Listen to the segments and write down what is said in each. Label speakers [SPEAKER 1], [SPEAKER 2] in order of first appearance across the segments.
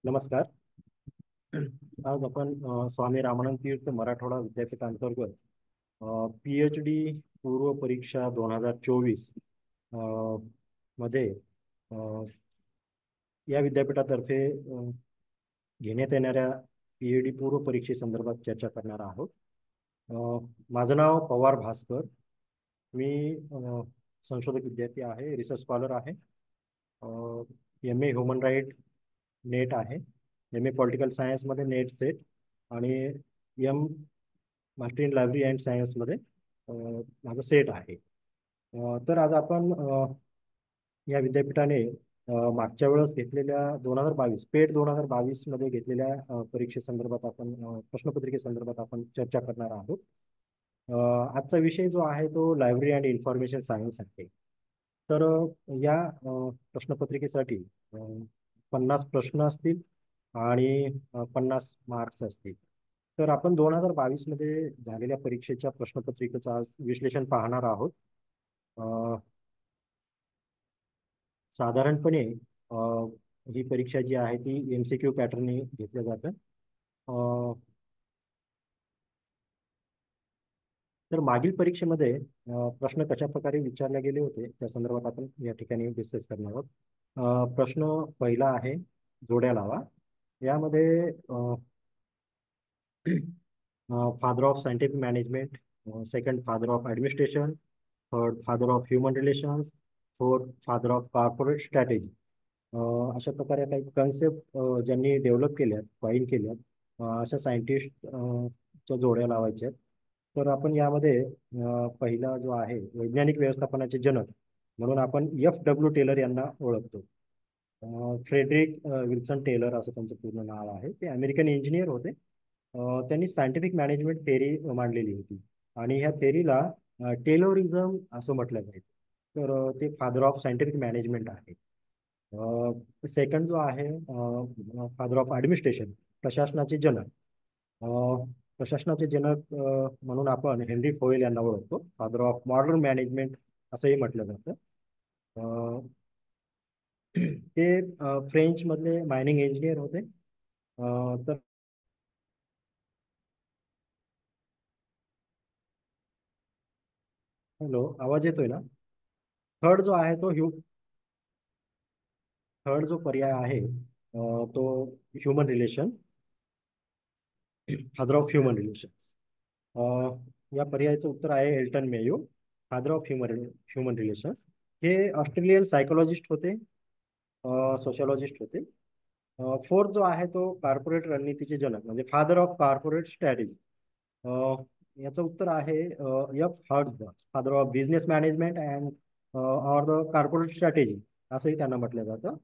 [SPEAKER 1] नमस्कार. आज आपण स्वामी रामानंद तीर्थ मराठवाडा विद्यापीठांतर्गत PhD पूर्व परीक्षा 2024 मध्ये या विद्यापीठातर्फे घेण्यात येणाऱ्या PhD पूर्व परीक्षेसंदर्भात चर्चा करणार आहोत. माझं नाव पवार भास्कर. मी संशोधक विद्यार्थी आहे, रिसर्च स्कॉलर आहे. MA ह्युमन राईट नेट आहे, MA पॉलिटिकल सायन्समध्ये नेट सेट आणि M master in library and सायन्समध्ये माझा सेट आहे. तर आज आपण या विद्यापीठाने मागच्या वेळेस घेतलेल्या 2022 पेट 2022 मध्ये घेतलेल्या परीक्षेसंदर्भात आपण प्रश्नपत्रिकेसंदर्भात आपण चर्चा करणार आहोत. आजचा विषय जो आहे तो लायब्ररी अँड इन्फॉर्मेशन सायन्स आहे. तर या प्रश्नपत्रिकेसाठी 50 प्रश्न असतील आणि 50 मार्क्स असतील. तर आपण 2022 मध्ये झालेल्या परीक्षेच्या प्रश्नपत्रिकेचं आज विश्लेषण पाहणार आहोत. साधारणपणे अ, ही परीक्षा जी आहे ती MCQ पॅटर्नने घेतलं जातं. तर मागील परीक्षेमध्ये प्रश्न कशा प्रकारे विचारले गेले होते त्या संदर्भात आपण या ठिकाणी डिस्कस करणार आहोत. प्रश्न पहिला आहे, जोड्या लावा. यामध्ये father of scientific management, second father of administration, third father of human relations, fourth father of corporate strategy, अशा प्रकारे काही कन्सेप्ट ज्यांनी डेव्हलप केल्यात, कॉइन केल्यात, अशा सायंटिस्ट च्या जोड्या लावायच्या आहेत. तर आपण यामध्ये पहिला जो आहे वैज्ञानिक व्यवस्थापनाचे जनक म्हणून आपण FW टेलर यांना ओळखतो. फ्रेडरिक विल्सन टेलर असं त्यांचं पूर्ण नाव आहे. ते अमेरिकन इंजिनियर होते. त्यांनी सायंटिफिक मॅनेजमेंट थेअरी मांडलेली होती आणि ह्या थेअरीला टेलोरिझम असं म्हटलं जायचं. तर ते फादर ऑफ सायंटिफिक मॅनेजमेंट आहे. सेकंड जो आहे फादर ऑफ ॲडमिनिस्ट्रेशन, प्रशासनाचे जनक. प्रशासनाचे जनक म्हणून आपण हेनरी फोईल यांना ओळखतो. फादर ऑफ मॉडर्न मॅनेजमेंट असंही म्हटलं जातं. ते फ्रेंच मधले मायनिंग इंजिनियर होते. तर हॅलो, आवाज येतोय ना? थर्ड जो आहे तो थर्ड जो पर्याय आहे तो human relation, father of human relations. या पर्यायाचं उत्तर आहे Elton Mayo, father of human relations. हे ऑस्ट्रेलियन सायकोलॉजिस्ट होते, सोशॉलॉजिस्ट होते. फोर्थ जो आहे तो कॉर्पोरेट रणनीतीचे जनक म्हणजे फादर ऑफ कॉर्पोरेट स्ट्रॅटेजी. याचं उत्तर आहे F. Herzberg, father of business management and or the corporate strategy असंही त्यांना म्हटलं जातं.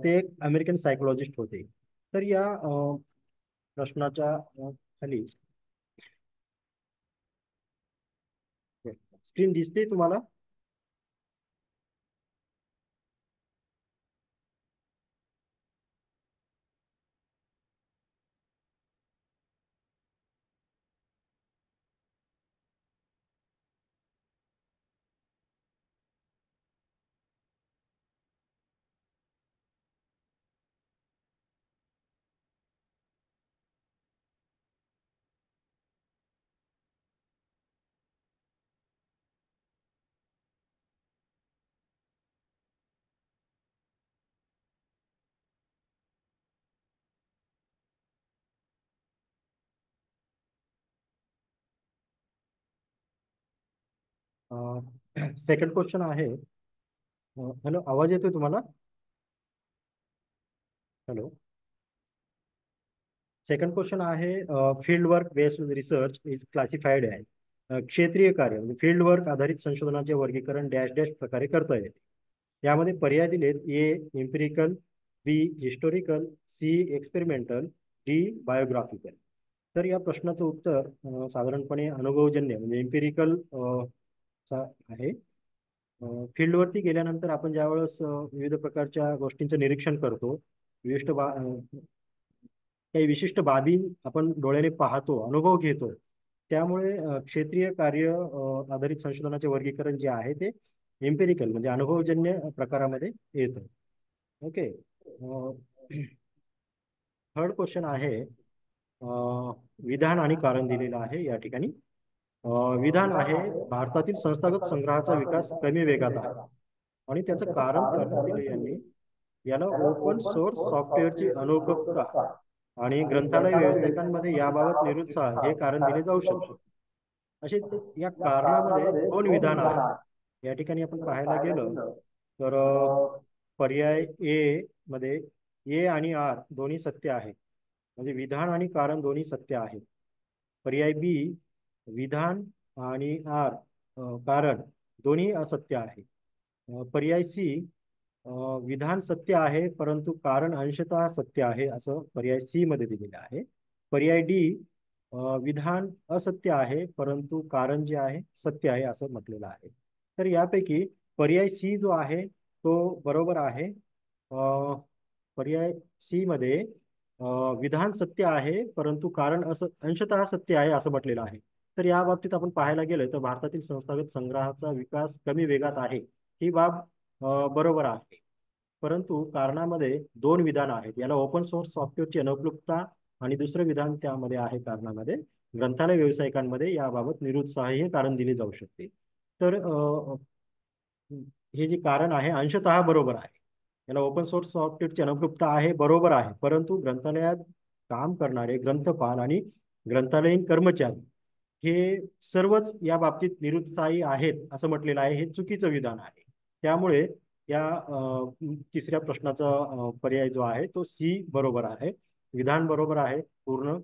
[SPEAKER 1] ते एक अमेरिकन सायकोलॉजिस्ट होते. तर या प्रश्नाच्या खाली स्क्रीन दिसते तुम्हाला? सेकंड क्वेश्चन आहे. हॅलो, आवाज येतोय तुम्हाला? हॅलो. सेकंड क्वेश्चन आहे, field work based research is classified as. क्षेत्रीय कार्य म्हणजे फील्ड वर्क आधारित संशोधनाचे वर्गीकरण डॅश डॅश प्रकारे करता येते. यामध्ये पर्याय दिलेत: A empirical, B historical, C experimental, D biographical. तर या प्रश्नाचं उत्तर साधारणपणे अनुभवजन्य म्हणजे इम्पिरिकल आहे. फील्डवरती गेल्यानंतर आपण ज्यावेळेस विविध प्रकारच्या गोष्टींचं निरीक्षण करतो, विशिष्ट काही विशिष्ट बाबी आपण डोळ्याने पाहतो, अनुभव घेतो. त्यामुळे क्षेत्रीय कार्य आधारित संशोधनाचे वर्गीकरण जे आहे ते एम्पिरिकल म्हणजे अनुभवजन्य प्रकारामध्ये येतं. ओके. थर्ड क्वेश्चन आहे, विधान आणि कारण दिलेलं आहे या ठिकाणी. विधान आहे, भारतातील संस्थागत संग्रहाचा विकास कमी वेगात आहे. आणि त्याचं कारण त्यांना दिले यांनी. याला ओपन सोर्स सॉफ्टवेअरची अनुपयुक्तता आणि ग्रंथालय व्यावसायिकांमध्ये याबाबत निरुत्साह हे कारण दिले जाऊ शकते. असे या कारणामध्ये दोन विधान आहेत. या ठिकाणी आपण पाहायला गेलं तर पर्याय ए मध्ये ए आणि आर दोन्ही सत्य आहे. म्हणजे विधान आणि कारण दोन्ही सत्य आहे. पर्याय बी, विधान आणि आर कारण दोन्ही असत्य आहे. पर्याय सी, विधान सत्य आहे परंतु कारण अंशतः सत्य आहे, असं पर्याय सी मध्ये दिलेलं आहे. पर्याय डी, विधान असत्य आहे परंतु कारण जे आहे सत्य आहे, असं म्हटलेलं आहे. तर यापैकी पर्याय सी जो आहे तो बरोबर आहे. पर्याय सी मध्ये विधान सत्य आहे परंतु कारण असं अंशतः सत्य आहे असं म्हटलेलं आहे. तर या बाबतीत आपण पाहायला गेलं तर भारतातील संस्थागत संग्रहाचा विकास कमी वेगात आहे, ही बाब बरोबर आहे. परंतु कारणामध्ये दोन विधान आहेत. याला ओपन सोर्स सॉफ्टवेअरची अनुपयुक्तता आणि दुसरं विधान त्यामध्ये आहे कारणामध्ये ग्रंथालय व्यावसायिकांमध्ये याबाबत निरुत्साह हे कारण दिले जाऊ शकते. तर हे जे कारण आहे अंशतः बरोबर आहे. याला ओपन सोर्स सॉफ्टवेअरची अनुपयुक्तता आहे, बरोबर आहे. परंतु ग्रंथालयात काम करणारे ग्रंथपाल आणि ग्रंथालयीन कर्मचारी हे सर्वच या बाबतीत निरुत्साही आहेत असं म्हटलेलं आहे. हे चुकीचं विधान आहे. त्यामुळे या तिसऱ्या प्रश्नाचा पर्याय जो आहे तो सी बरोबर आहे. विधान बरोबर आहे पूर्ण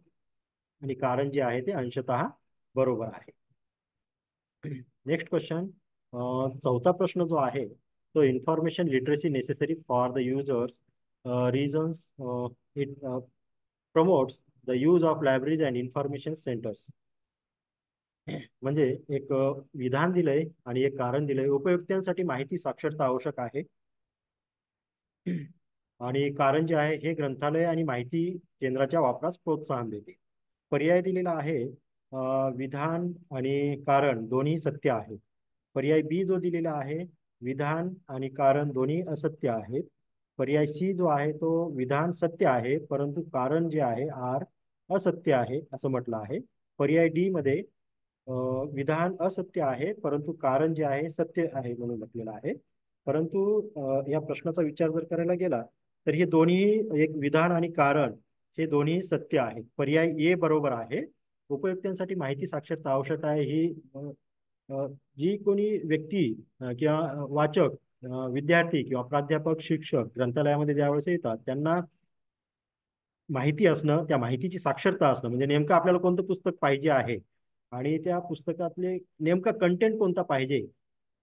[SPEAKER 1] आणि कारण जे आहे ते अंशतः बरोबर आहे. नेक्स्ट क्वेश्चन, चौथा प्रश्न जो आहे तो information literacy necessary for the users reasons it promotes the use of libraries and information centres. म्हणजे एक विधान दिलंय आणि एक कारण दिलंय. उपयुक्तांसाठी माहिती साक्षरता आवश्यक आहे आणि कारण जे आहे हे ग्रंथालय आणि माहिती केंद्राच्या वापरास प्रोत्साहन देते. पर्याय दिलेला आहे, विधान आणि कारण दोन्ही सत्य आहे. पर्याय बी जो दिलेला आहे, विधान आणि कारण दोन्ही असत्य आहेत. पर्याय सी जो आहे तो विधान सत्य आहे परंतु कारण जे आहे आर असत्य आहे असं म्हटलं आहे. पर्याय डी मध्ये विधान असत्य आहे परंतु कारण जे आहे सत्य आहे म्हणून म्हटलेलं आहे. परंतु या प्रश्नाचा विचार जर करायला गेला तर हे दोन्ही, एक विधान आणि कारण हे दोन्ही सत्य आहे. पर्याय ए बरोबर आहे. उपयुक्तांसाठी माहिती साक्षरता आवश्यक आहे ही जी कोणी व्यक्ती किंवा वाचक, विद्यार्थी किंवा प्राध्यापक, शिक्षक ग्रंथालयामध्ये ज्यावेळेस येतात त्यांना माहिती असणं, त्या माहितीची साक्षरता असणं, म्हणजे नेमकं आपल्याला कोणतं पुस्तक पाहिजे आहे आणि त्या पुस्तकातले नेमका कंटेंट कोणता पाहिजे,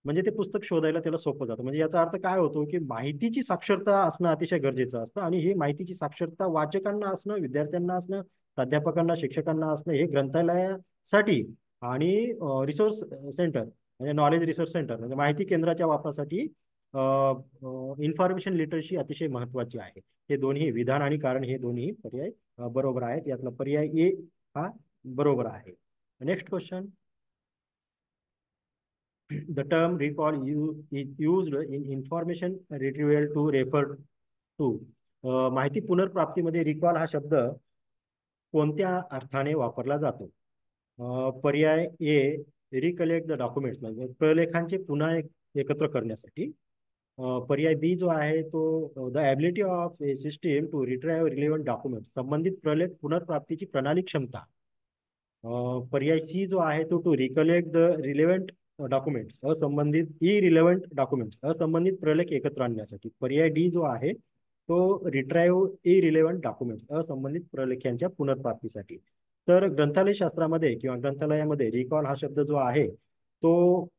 [SPEAKER 1] म्हणजे ते पुस्तक शोधायला त्याला सोपं जातं. म्हणजे याचा अर्थ काय होतो की माहितीची साक्षरता असणं अतिशय गरजेचं असतं आणि ही माहितीची साक्षरता वाचकांना असणं, विद्यार्थ्यांना असणं, प्राध्यापकांना, शिक्षकांना असणं हे ग्रंथालयासाठी आणि रिसोर्स सेंटर म्हणजे नॉलेज रिसोर्स सेंटर म्हणजे माहिती केंद्राच्या वापरासाठी इन्फॉर्मेशन लिटरसी अतिशय महत्वाची आहे. हे दोन्ही विधान आणि कारण हे दोन्ही पर्याय बरोबर आहेत. यातला पर्याय ए हा बरोबर आहे. Next question, the term recall is used in information retrieval to refer to. माहिती पुनर्प्राप्तीमध्ये रिकॉल हा शब्द कोणत्या अर्थाने वापरला जातो? पर्याय ए, रिकलेक्ट द डॉक्युमेंट्स म्हणजे प्रलेखांचे पुन्हा एकत्र करण्यासाठी. पर्याय बी जो आहे तो the ability of a system to retrieve relevant documents संबंधित प्रलेख पुनर्प्राप्तीची प्रणाली क्षमता. पर्याय सी जो आहे तो to recollect the relevant documents असंबंधित इरिलेव्हंट डॉक्युमेंट्स असंबंधित प्रलेख एकत्र आणण्यासाठी. पर्याय डी जो आहे तो रिट्राईव्ह इरिलेव्हंट डॉक्युमेंट्स असंबंधित प्रलेखांच्या पुनर्प्राप्तीसाठी. तर ग्रंथालय शास्त्रामध्ये किंवा ग्रंथालयामध्ये रिकॉल हा शब्द जो आहे तो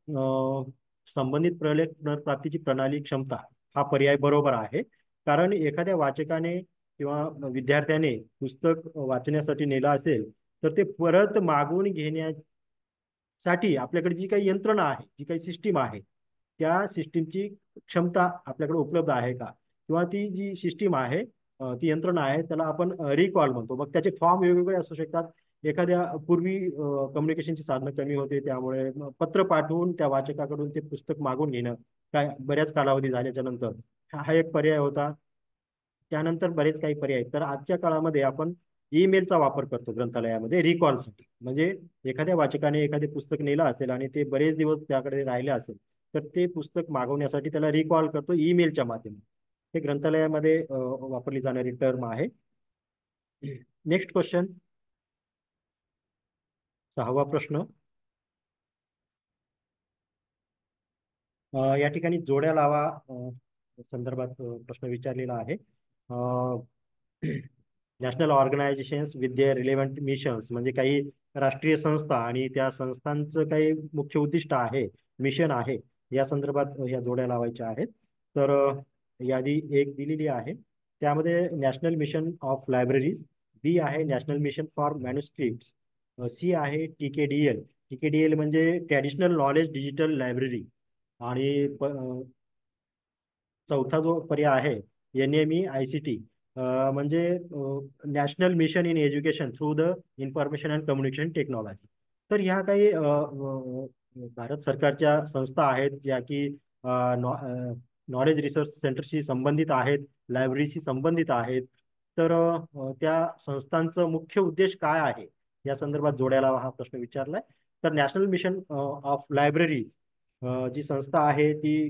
[SPEAKER 1] संबंधित प्रलेख पुनर्प्राप्तीची प्रणाली क्षमता हा पर्याय बरोबर आहे. कारण एखाद्या वाचकाने किंवा विद्यार्थ्याने पुस्तक वाचण्यासाठी नेलं असेल तर ते परत मागून घेण्यासाठी आपल्याकडे जी काही यंत्रणा आहे, जी काही सिस्टीम आहे त्या सिस्टीमची क्षमता आपल्याकडे उपलब्ध आहे का, किंवा ती जी सिस्टीम आहे, ती यंत्रणा आहे त्याला आपण रिकॉल म्हणतो. मग त्याचे फॉर्म वेगवेगळे असू शकतात. एखाद्या पूर्वी कम्युनिकेशनची साधनं कमी होते त्यामुळे पत्र पाठवून त्या वाचकाकडून ते पुस्तक मागून घेणं काय बऱ्याच कालावधी झाल्याच्या नंतर हा एक पर्याय होता. त्यानंतर बरेच काही पर्याय आहेत. तर आजच्या काळामध्ये आपण ईमेलचा वापर करतो ग्रंथालयामध्ये रिकॉलसाठी. म्हणजे एखाद्या वाचकाने एखादे पुस्तक नेलं असेल आणि ते बरेच दिवस त्याकडे राहिले असेल, तर ते पुस्तक मागवण्यासाठी त्याला रिकॉल करतो ईमेलच्या माध्यमातून. हे ग्रंथालयामध्ये वापरली जाणारी टर्म आहे. नेक्स्ट क्वेश्चन, 6वा प्रश्न. या ठिकाणी जोड्या लावा संदर्भात प्रश्न विचारलेला आहे. National organisations with their relevant missions, म्हणजे काही राष्ट्रीय संस्था आणि त्या संस्थांचं काही मुख्य उद्दिष्ट आहे, मिशन आहे, या संदर्भात या जोड्या लावायच्या आहेत. तर यादी एक दिलेली आहे. त्यामध्ये national mission of libraries, B आहे national mission for manuscript, C आहे TKDL. TKDL म्हणजे ट्रॅडिशनल नॉलेज डिजिटल लायब्ररी. आणि चौथा जो पर्याय आहे NMEICT, म्हणजे national mission in education through the information and communication technology. तर ह्या काही भारत सरकारच्या संस्था आहेत ज्या की नॉलेज रिसर्च सेंटरशी संबंधित आहेत, लायब्ररीशी संबंधित आहेत. तर त्या संस्थांचं मुख्य उद्देश काय आहे या संदर्भात जोड्याला हा प्रश्न विचारलाय. तर नॅशनल मिशन ऑफ लायब्ररीज जी संस्था आहे, ती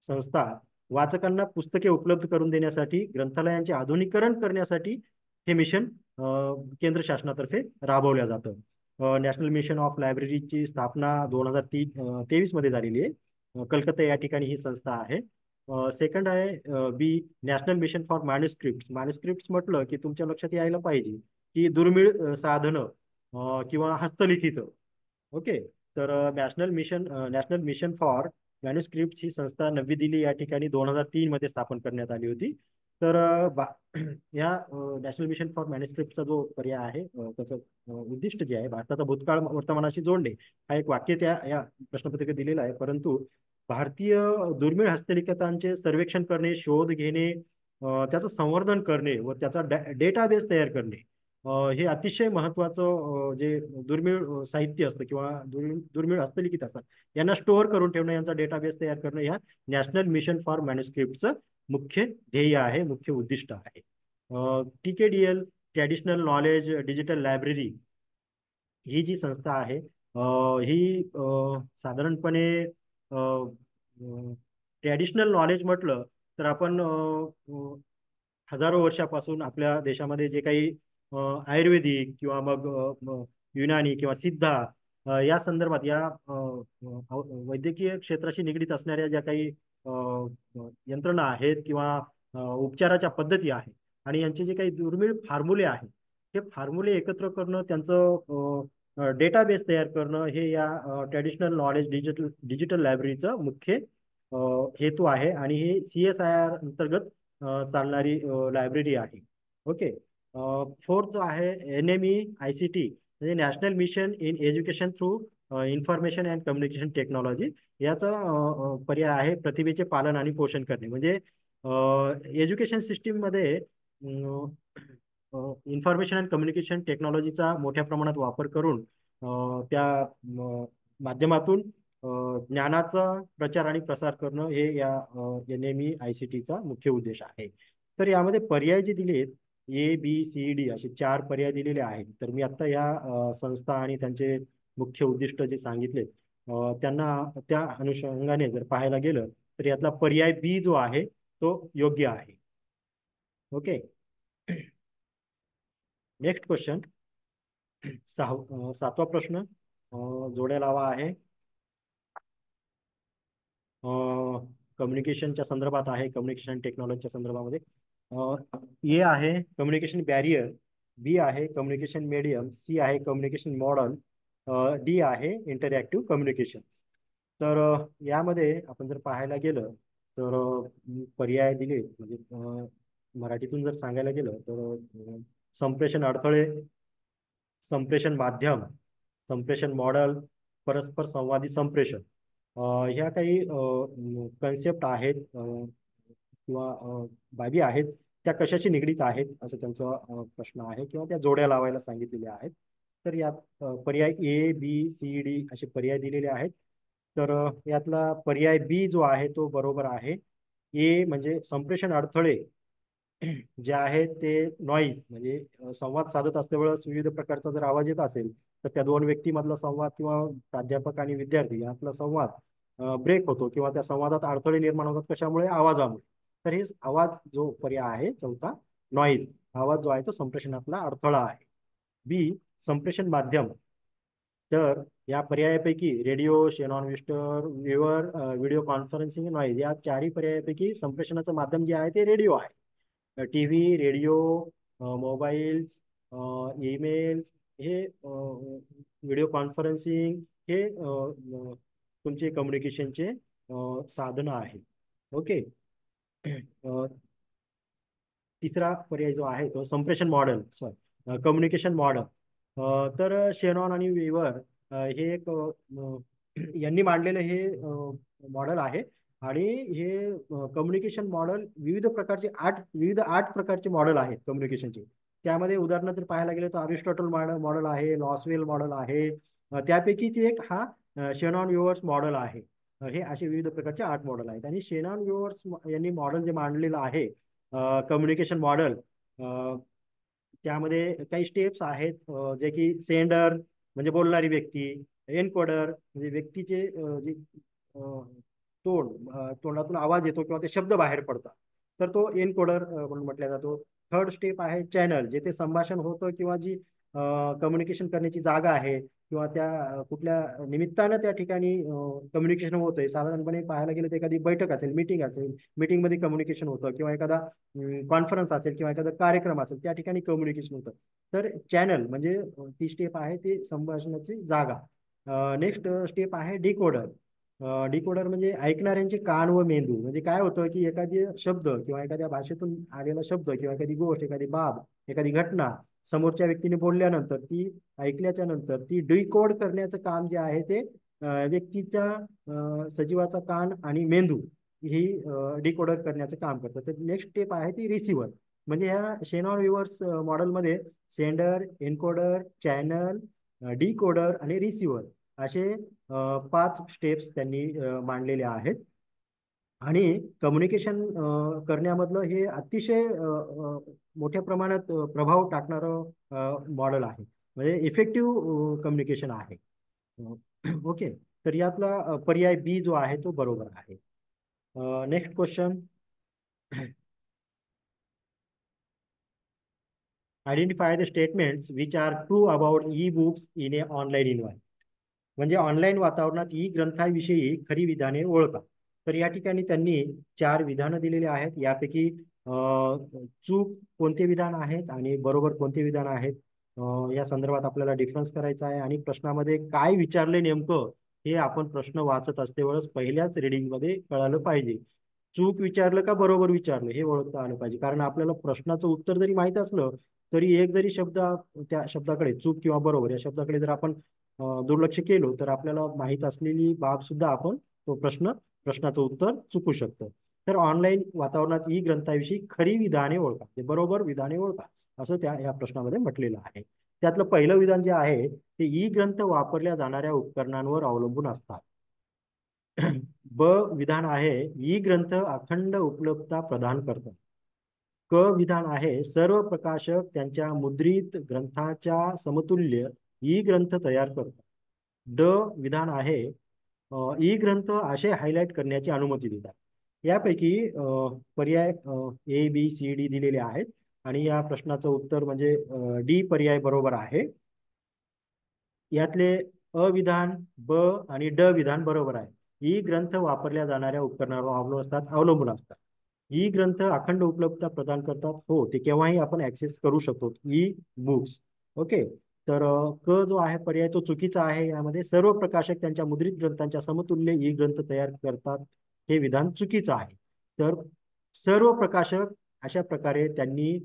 [SPEAKER 1] संस्था वाचकांना पुस्तके उपलब्ध करून देण्यासाठी, ग्रंथालयांचे आधुनिकीकरण करण्यासाठी हे मिशन केंद्र शासनातर्फे राबवल्या जातं. नॅशनल मिशन ऑफ लायब्ररीची स्थापना 2023 मध्ये झालेली आहे. कलकत्ता या ठिकाणी ही संस्था आहे. सेकंड आहे B national mission for manuscript. Manuscript म्हटलं की तुमच्या लक्षात यायला पाहिजे की दुर्मिळ साधनं किंवा हस्तलिखित. ओके. तर नॅशनल मिशन फॉर मॅन्युस्क्रिप्ट ही संस्था नवी दिल्ली या ठिकाणी 2003 मध्ये स्थापन करण्यात आली होती. तर या नॅशनल मिशन फॉर मॅन्युस्क्रिप्टचा जो पर्याय आहे, त्याचं उद्दिष्ट जे आहे भारताचा भूतकाळ वर्तमानाशी जोडणे, हा एक वाक्य त्या या प्रश्नपत्रिकेत दिलेलं आहे. परंतु भारतीय दुर्मिळ हस्तलिखितांचे सर्वेक्षण करणे, शोध घेणे, त्याचं संवर्धन करणे व त्याचा डेटाबेस तयार करणे, हे अतिशय महत्वाचं जे दुर्मिळ साहित्य असतं किंवा दुर्मिळ हस्तलिखित असतात, यांना स्टोअर करून ठेवणं, यांचा डेटाबेस तयार करणं, ह्या नॅशनल मिशन फॉर मॅन्युस्क्रिप्टचं मुख्य ध्येय आहे, मुख्य उद्दिष्ट आहे. TKDL traditional knowledge digital library ही जी संस्था आहे, ही साधारणपणे ट्रॅडिशनल नॉलेज म्हटलं तर आपण हजारो वर्षापासून आपल्या देशामध्ये जे काही आयुर्वेदिक किंवा मग युनानी किंवा सिद्धा या संदर्भात या वैद्यकीय क्षेत्राशी निगडीत असणाऱ्या ज्या काही यंत्रणा आहेत किंवा उपचाराच्या पद्धती आहेत आणि यांचे जे काही दुर्मिळ फॉर्म्युले आहेत, हे फॉर्म्युले एकत्र करणं, त्यांचं डेटाबेस तयार करणं, हे या ट्रॅडिशनल नॉलेज डिजिटल लायब्ररीचं मुख्य हेतू आहे. आणि हे CSIR अंतर्गत चालणारी लायब्ररी आहे. ओके. फोर्थ जो आहे NMEICT, म्हणजे national mission in education through information and communication technology. याचा पर्याय आहे प्रतिभेचे पालन आणि पोषण करणे. म्हणजे एज्युकेशन सिस्टीममध्ये इन्फॉर्मेशन अँड कम्युनिकेशन टेक्नॉलॉजीचा मोठ्या प्रमाणात वापर करून त्या माध्यमातून ज्ञानाचा प्रचार आणि प्रसार करणं, हे या NMEICTचा मुख्य उद्देश आहे. तर यामध्ये पर्याय जे दिलेत ABCD असे 4 पर्याय दिलेले आहेत. तर मी आता या संस्था आणि त्यांचे मुख्य उद्दिष्ट जे सांगितले, त्यांना त्या अनुषंगाने जर पाहायला गेलं तर यातला पर्याय बी जो आहे तो योग्य आहे. ओके. नेक्स्ट क्वेश्चन, 7वा प्रश्न जोड्या लावा आहे. कम्युनिकेशनच्या संदर्भात आहे, कम्युनिकेशन टेक्नॉलॉजीच्या संदर्भामध्ये. ए आहे कम्युनिकेशन बॅरियर, बी आहे कम्युनिकेशन मीडियम, सी आहे कम्युनिकेशन मॉडल, डी आहे इंटरॅक्टिव्ह कम्युनिकेशन. तर यामध्ये आपण जर पाहायला गेलं तर पर्याय दिले, म्हणजे मराठीतून जर सांगायला गेलं तर संप्रेषण अडथळे, संप्रेषण माध्यम, संप्रेषण मॉडेल, परस्पर संवादी संप्रेषण, ह्या काही कन्सेप्ट आहेत किंवा बाबी आहेत, त्या कशाशी निगडीत आहेत असं त्यांचा प्रश्न आहे किंवा त्या जोड्या लावायला सांगितलेल्या आहेत. तर यात पर्याय ABCD असे पर्याय दिलेले आहेत. तर यातला पर्याय बी जो आहे तो बरोबर आहे. ए म्हणजे संप्रेषण अडथळे जे आहे ते नॉईज म्हणजे संवाद साधत असते वेळेस विविध प्रकारचा जर आवाज येत असेल तर त्या दोन व्यक्तीमधला संवाद किंवा प्राध्यापक आणि विद्यार्थी यातला संवाद ब्रेक होतो किंवा त्या संवादात अडथळे निर्माण होतात कशामुळे आवाजामुळे. तर हे आवाज जो पर्याय आहे चौथा नॉईज आवाज जो आहे तो संप्रेषणातला अडथळा आहे. बी संप्रेषण माध्यम. तर या पर्यायापैकी radio Shannon विस्टर viewer video conferencing noise या चारही पर्यायापैकी संप्रेषणाचं माध्यम जे आहे ते रेडिओ आहे. टीव्ही रेडिओ मोबाईल्स ईमेल्स हे व्हिडिओ कॉन्फरन्सिंग हे तुमचे कम्युनिकेशनचे साधनं आहे. ओके. तिसरा पर्याय जो आहे तो संप्रेषण मॉडेल सॉरी कम्युनिकेशन मॉडेल. तर शेनॉन आणि वेवर हे एक यांनी मांडलेलं हे मॉडेल आहे. आणि हे कम्युनिकेशन मॉडेल विविध आठ प्रकारचे मॉडेल आहेत कम्युनिकेशनचे. त्यामध्ये उदाहरण जर पाहायला गेलं तर अरिस्टॉटल मॉडेल आहे लॉसवेल मॉडेल आहे. त्यापैकीच एक हा शेनॉन वेवर्स मॉडेल आहे. हे असे विविध प्रकारचे 8 मॉडेल आहेत आणि शेनॉन वेवर्स यांनी मॉडेल जे मांडलेलं आहे कम्युनिकेशन मॉडेल त्यामध्ये काही स्टेप्स आहेत जे की सेंडर म्हणजे बोलणारी व्यक्ती एनकोडर म्हणजे व्यक्तीचे जे तोंडातून आवाज येतो किंवा ते शब्द बाहेर पडतात तर तो एनकोडर म्हणून म्हटला जातो. थर्ड स्टेप आहे चॅनल जेथे संभाषण होतं किंवा जी कम्युनिकेशन करण्याची जागा आहे किंवा त्या कुठल्या निमित्तानं त्या ठिकाणी कम्युनिकेशन होतंय. साधारणपणे पाहायला गेलं तर एखादी बैठक असेल मीटिंग असेल मीटिंगमध्ये कम्युनिकेशन होतं किंवा एखादा कॉन्फरन्स असेल किंवा एखादा कार्यक्रम असेल त्या ठिकाणी कम्युनिकेशन होतं. तर चॅनल म्हणजे ती स्टेप आहे ती संभाषणाची जागा. नेक्स्ट स्टेप आहे डिकोडर. डिकोडर म्हणजे ऐकणाऱ्यांचे कान व मेंदू म्हणजे काय होतं की एखादी शब्द किंवा एखाद्या भाषेतून आलेला शब्द किंवा एखादी गोष्ट एखादी बाब एखादी घटना समोरच्या व्यक्तीने बोलल्यानंतर ती ऐकल्याच्या नंतर ती डिकोड करण्याचं काम जे आहे ते व्यक्तीच्या सजीवाचा कान आणि मेंदू ही डिकोडर करण्याचं काम करतं. तर नेक्स्ट स्टेप आहे ती रिसिव्हर म्हणजे ह्या शेनॉन वेव्हर्स मॉडेलमध्ये सेंडर एन्कोडर चॅनल डिकोडर आणि रिसिव्हर असे 5 स्टेप्स त्यांनी मांडलेले आहेत. आणि कम्युनिकेशन करण्यामधलं हे अतिशय मोठ्या प्रमाणात प्रभाव टाकणारं मॉडेल आहे म्हणजे इफेक्टिव्ह कम्युनिकेशन आहे. ओके. तर यातला पर्याय बी जो आहे तो बरोबर आहे. Next question. Identify the statements which are true about e books in A online environment. म्हणजे ऑनलाईन वातावरणात ई ग्रंथाविषयी खरी विधाने ओळखा. तर या ठिकाणी त्यांनी 4 विधानं दिलेली आहेत. यापैकी चूक कोणते विधान आहेत आणि बरोबर कोणते विधान आहेत या संदर्भात आपल्याला डिफरन्स करायचा आहे. आणि प्रश्नामध्ये काय विचारले नेमकं हे आपण प्रश्न वाचत असते वेळेस पहिल्याच रीडिंगमध्ये कळालं पाहिजे. चूक विचारलं का बरोबर विचारलं हे ओळखता आलं पाहिजे. कारण आपल्याला प्रश्नाचं उत्तर जरी माहीत असलं तरी एक जरी शब्द त्या शब्दाकडे चूक किंवा बरोबर या शब्दाकडे जर आपण दुर्लक्ष केलो तर आपल्याला माहीत असलेली बाब सुद्धा आपण तो प्रश्नाचं उत्तर चुकू शकतं. तर ऑनलाईन वातावरणात ई ग्रंथाविषयी खरी विधाने ओळखा ते बरोबर विधाने ओळखा असं त्या या प्रश्नामध्ये म्हटलेलं आहे. त्यातलं पहिलं विधान जे आहे ते ई ग्रंथ वापरल्या जाणाऱ्या उपकरणांवर अवलंबून असतात. ब विधान आहे ई ग्रंथ अखंड उपलब्धता प्रदान करतात. क विधान आहे सर्व प्रकाशक त्यांच्या मुद्रित ग्रंथाच्या समतुल्य ई ग्रंथ तयार करतात. ड विधान आहे ई ग्रंथ असे हायलाइट करण्याची अनुमती देतात. यापैकी पर्याय ए बी सी डी दिलेले आहेत आणि या प्रश्नाचं उत्तर म्हणजे डी पर्याय बरोबर आहे. यातले अ विधान ब आणि ड विधान बरोबर आहे. ई ग्रंथ वापरल्या जाणाऱ्या उपकरणावर अवलंबून असतात. ई ग्रंथ अखंड उपलब्धता प्रदान करतात हो ते केव्हाही आपण ऍक्सेस करू शकतो ई बुक्स. ओके. तर क जो आहे पर्याय तो चुकीचा आहे. यामध्ये सर्व प्रकाशक त्यांच्या मुद्रित ग्रंथांच्या समतुल्य ई ग्रंथ तयार करतात हे विधान चुकीचं आहे. तर सर्व प्रकाशक अशा प्रकारे त्यांनी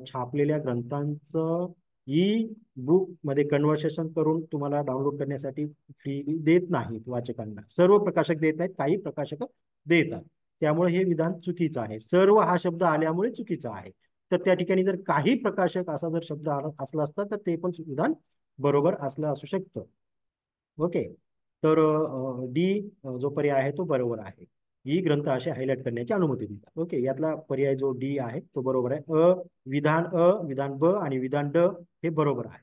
[SPEAKER 1] छापलेल्या ग्रंथांचं ई बुक मध्ये कन्व्हर्सेशन करून तुम्हाला डाउनलोड करण्यासाठी फी देत नाहीत वाचकांना. सर्व प्रकाशक देत नाहीत काही प्रकाशक देतात. त्यामुळे हे विधान चुकीचं आहे. सर्व हा शब्द आल्यामुळे चुकीचा आहे. तर त्या ठिकाणी जर काही प्रकाशक असा जर शब्द असला असता तर ते पण विधान बरोबर असलं असू शकतं. ओके. तर डी जो पर्याय आहे तो बरोबर आहे. ई ग्रंथ असे हायलाइट करण्याची अनुमती देतात. ओके, यातला पर्याय जो डी आहे तो बरोबर आहे. विधान ब आणि विधान ड हे बरोबर आहे.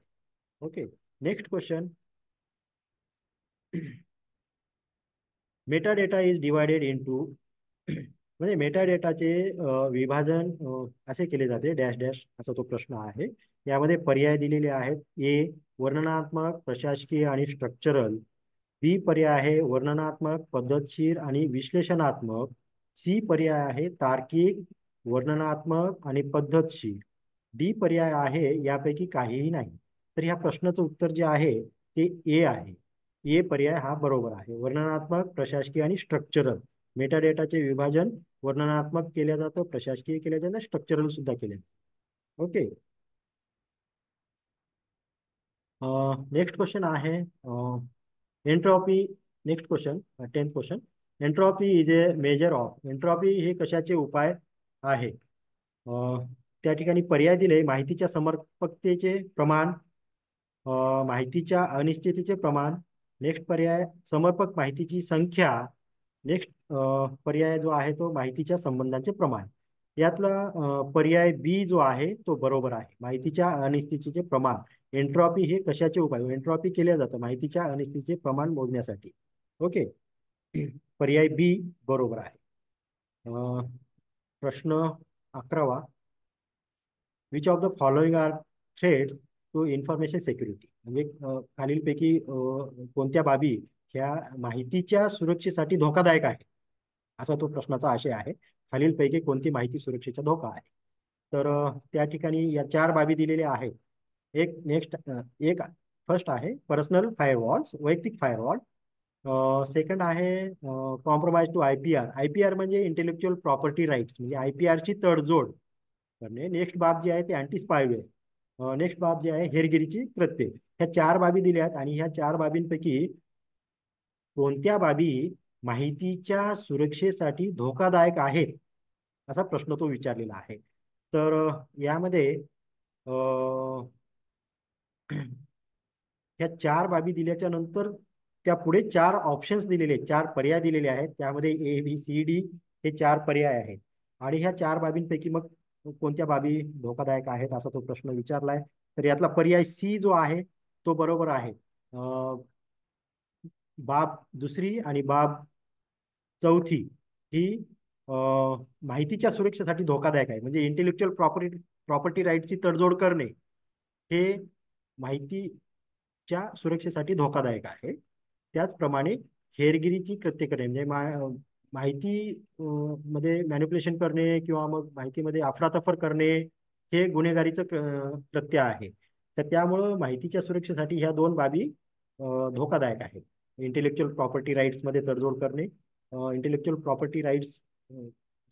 [SPEAKER 1] Okay, next question. Metadata is divided into म्हणजे मेटाडेटाचे विभाजन असे केले जाते डॅश डॅश असा तो प्रश्न आहे. यामध्ये पर्याय दिलेले आहेत. ए वर्णनात्मक, प्रशासकीय आणि स्ट्रक्चरल. बी पर्याय आहे वर्णनात्मक, पद्धतशीर आणि विश्लेषणात्मक. सी पर्याय आहे तार्किक, वर्णनात्मक आणि पद्धतशीर. डी पर्याय आहे यापैकी काहीही नाही. तर ह्या प्रश्नाचं उत्तर जे आहे ते ए आहे. ए पर्याय हा बरोबर आहे. वर्णनात्मक, प्रशासकीय आणि स्ट्रक्चरल. मेटाडेटाचे विभाजन वर्णनात्मक केलं जातं, प्रशासकीय केलं जातं, स्ट्रक्चरल सुद्धा केलं जातं. ओके, नेक्स्ट क्वेश्चन आहे entropy. Next question, 10th question. Entropy is a measure of. Entropy हे कशाचे उपाय आहे? त्या ठिकाणी पर्याय दिले माहितीच्या समर्पकतेचे प्रमाण, माहितीच्या अनिश्चिततेचे प्रमाण. नेक्स्ट पर्याय समर्पक माहितीची संख्या. नेक्स्ट पर्याय जो आहे तो माहितीच्या संबंधांचे प्रमाण. यातला पर्याय बी जो आहे तो बरोबर आहे. माहितीच्या अनिश्चिततेचे प्रमाण. एंट्रॉपी हे कशाचे उपाय? एंट्रॉपी केल्या जातं माहितीच्या अनिश्चिततेचे प्रमाण मोजण्यासाठी. ओके, पर्याय बी बरोबर आहे. प्रश्न 11वा. Which of the following are threats to information security. म्हणजे खालीलपैकी कोणत्या बाबी ह्या माहितीच्या सुरक्षेसाठी धोकादायक आहे, असा तो प्रश्नाचा आशय आहे. खालीलपैकी कोणती माहिती सुरक्षेचा धोका आहे? तर त्या ठिकाणी या 4 बाबी दिलेल्या आहेत. एक फर्स्ट आहे पर्सनल फायरवॉल्स, वैयक्तिक फायरवॉल. सेकंड आहे कॉम्प्रोमाइज टू आयपीआर. आयपीआर म्हणजे इंटेलेक्च्युअल प्रॉपर्टी राईट्स, म्हणजे आयपीआरची तडजोड करणे. नेक्स्ट बाब जी आहे ते अँटी स्पायवेअर. नेक्स्ट बाब जी आहे हेरगिरीची कृत्ये. ह्या 4 बाबी दिल्या आहेत आणि ह्या 4 बाबींपैकी कोणत्या बाबी माहितीच्या सुरक्षेसाठी धोकादायक आहेत, असा प्रश्न तो विचारलेला आहे. तर यामध्ये ह्या 4 बाबी दिल्याच्या नंतर त्या पुढे 4 ऑप्शन्स दिलेले, 4 पर्याय दिलेले आहेत. त्यामध्ये ए बी सी डी हे 4 पर्याय आहेत. आणि ह्या 4 बाबींपैकी मग कोणत्या बाबी धोकादायक आहेत असा तो प्रश्न विचारलाय. तर यातला पर्याय सी जो आहे तो बरोबर आहे. बाब दुसरी आणि बाब चौथी ही माहितीच्या सुरक्षेसाठी धोकादायक आहे. म्हणजे इंटेलेक्च्युअल प्रॉपर्टी राईटची तडजोड करणे हे माहितीच्या सुरक्षेसाठी धोकादायक आहे. त्याचप्रमाणे हेरगिरीची कृत्य करणे म्हणजे माहिती मध्ये मॅनिप्युलेशन करणे किंवा मग माहितीमध्ये अफरातफर करणे हे गुन्हेगारीचं कृत्य आहे. तर त्यामुळं माहितीच्या सुरक्षेसाठी ह्या 2 बाबी धोकादायक आहेत. इंटेलेक्च्युअल प्रॉपर्टी राईट्स मध्ये तडजोड करणे. इंटेलेक्च्युअल प्रॉपर्टी राईट्स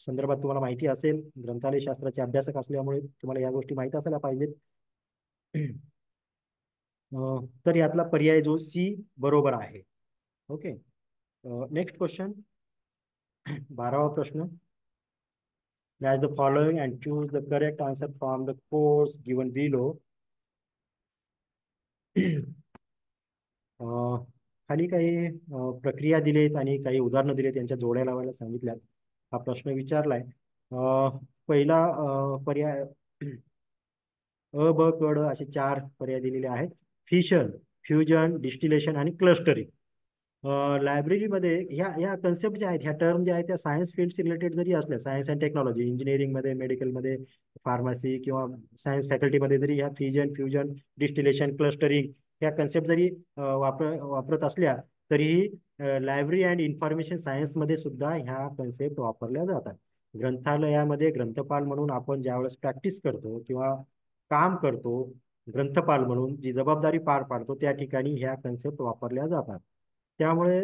[SPEAKER 1] संदर्भात तुम्हाला माहिती असेल, ग्रंथालय शास्त्राचे अभ्यासक असल्यामुळे तुम्हाला या गोष्टी माहिती असायला पाहिजेत. तर यातला पर्याय जो सी बरोबर आहे. Okay, next question. 12वा प्रश्न. Match the following and choose the correct answer from the course given below. खाली काही प्रक्रिया दिलेत आणि काही उदाहरणं दिलेत, यांच्या जोड्या लावायला सांगितल्यात. हा प्रश्न विचारलाय. पहिला पर्याय अ ब क ड असे 4 पर्याय दिलेले आहेत. फिशन, फ्युजन, डिस्टिलेशन आणि क्लस्टरिंग. लायब्ररीमध्ये ह्या कन्सेप्ट ज्या आहेत, ह्या टर्म ज्या आहेत त्या सायन्स फील्डशी रिलेटेड जरी असल्या, सायन्स अँड टेक्नॉलॉजी, इंजिनिअरिंगमध्ये, मेडिकलमध्ये, फार्मसी किंवा सायन्स फॅकल्टीमध्ये जरी ह्या फिजन, फ्युजन, डिस्टिलेशन, क्लस्टरिंग ह्या कन्सेप्ट जरी वापरत असल्या तरीही लायब्ररी अँड इन्फॉर्मेशन सायन्समध्ये सुद्धा ह्या कन्सेप्ट वापरल्या जातात. ग्रंथालयामध्ये ग्रंथपाल म्हणून आपण ज्यावेळेस प्रॅक्टिस करतो किंवा काम करतो, ग्रंथपाल म्हणून जी जबाबदारी पार पाडतो, त्या ठिकाणी ह्या कन्सेप्ट वापरल्या जातात. त्यामुळे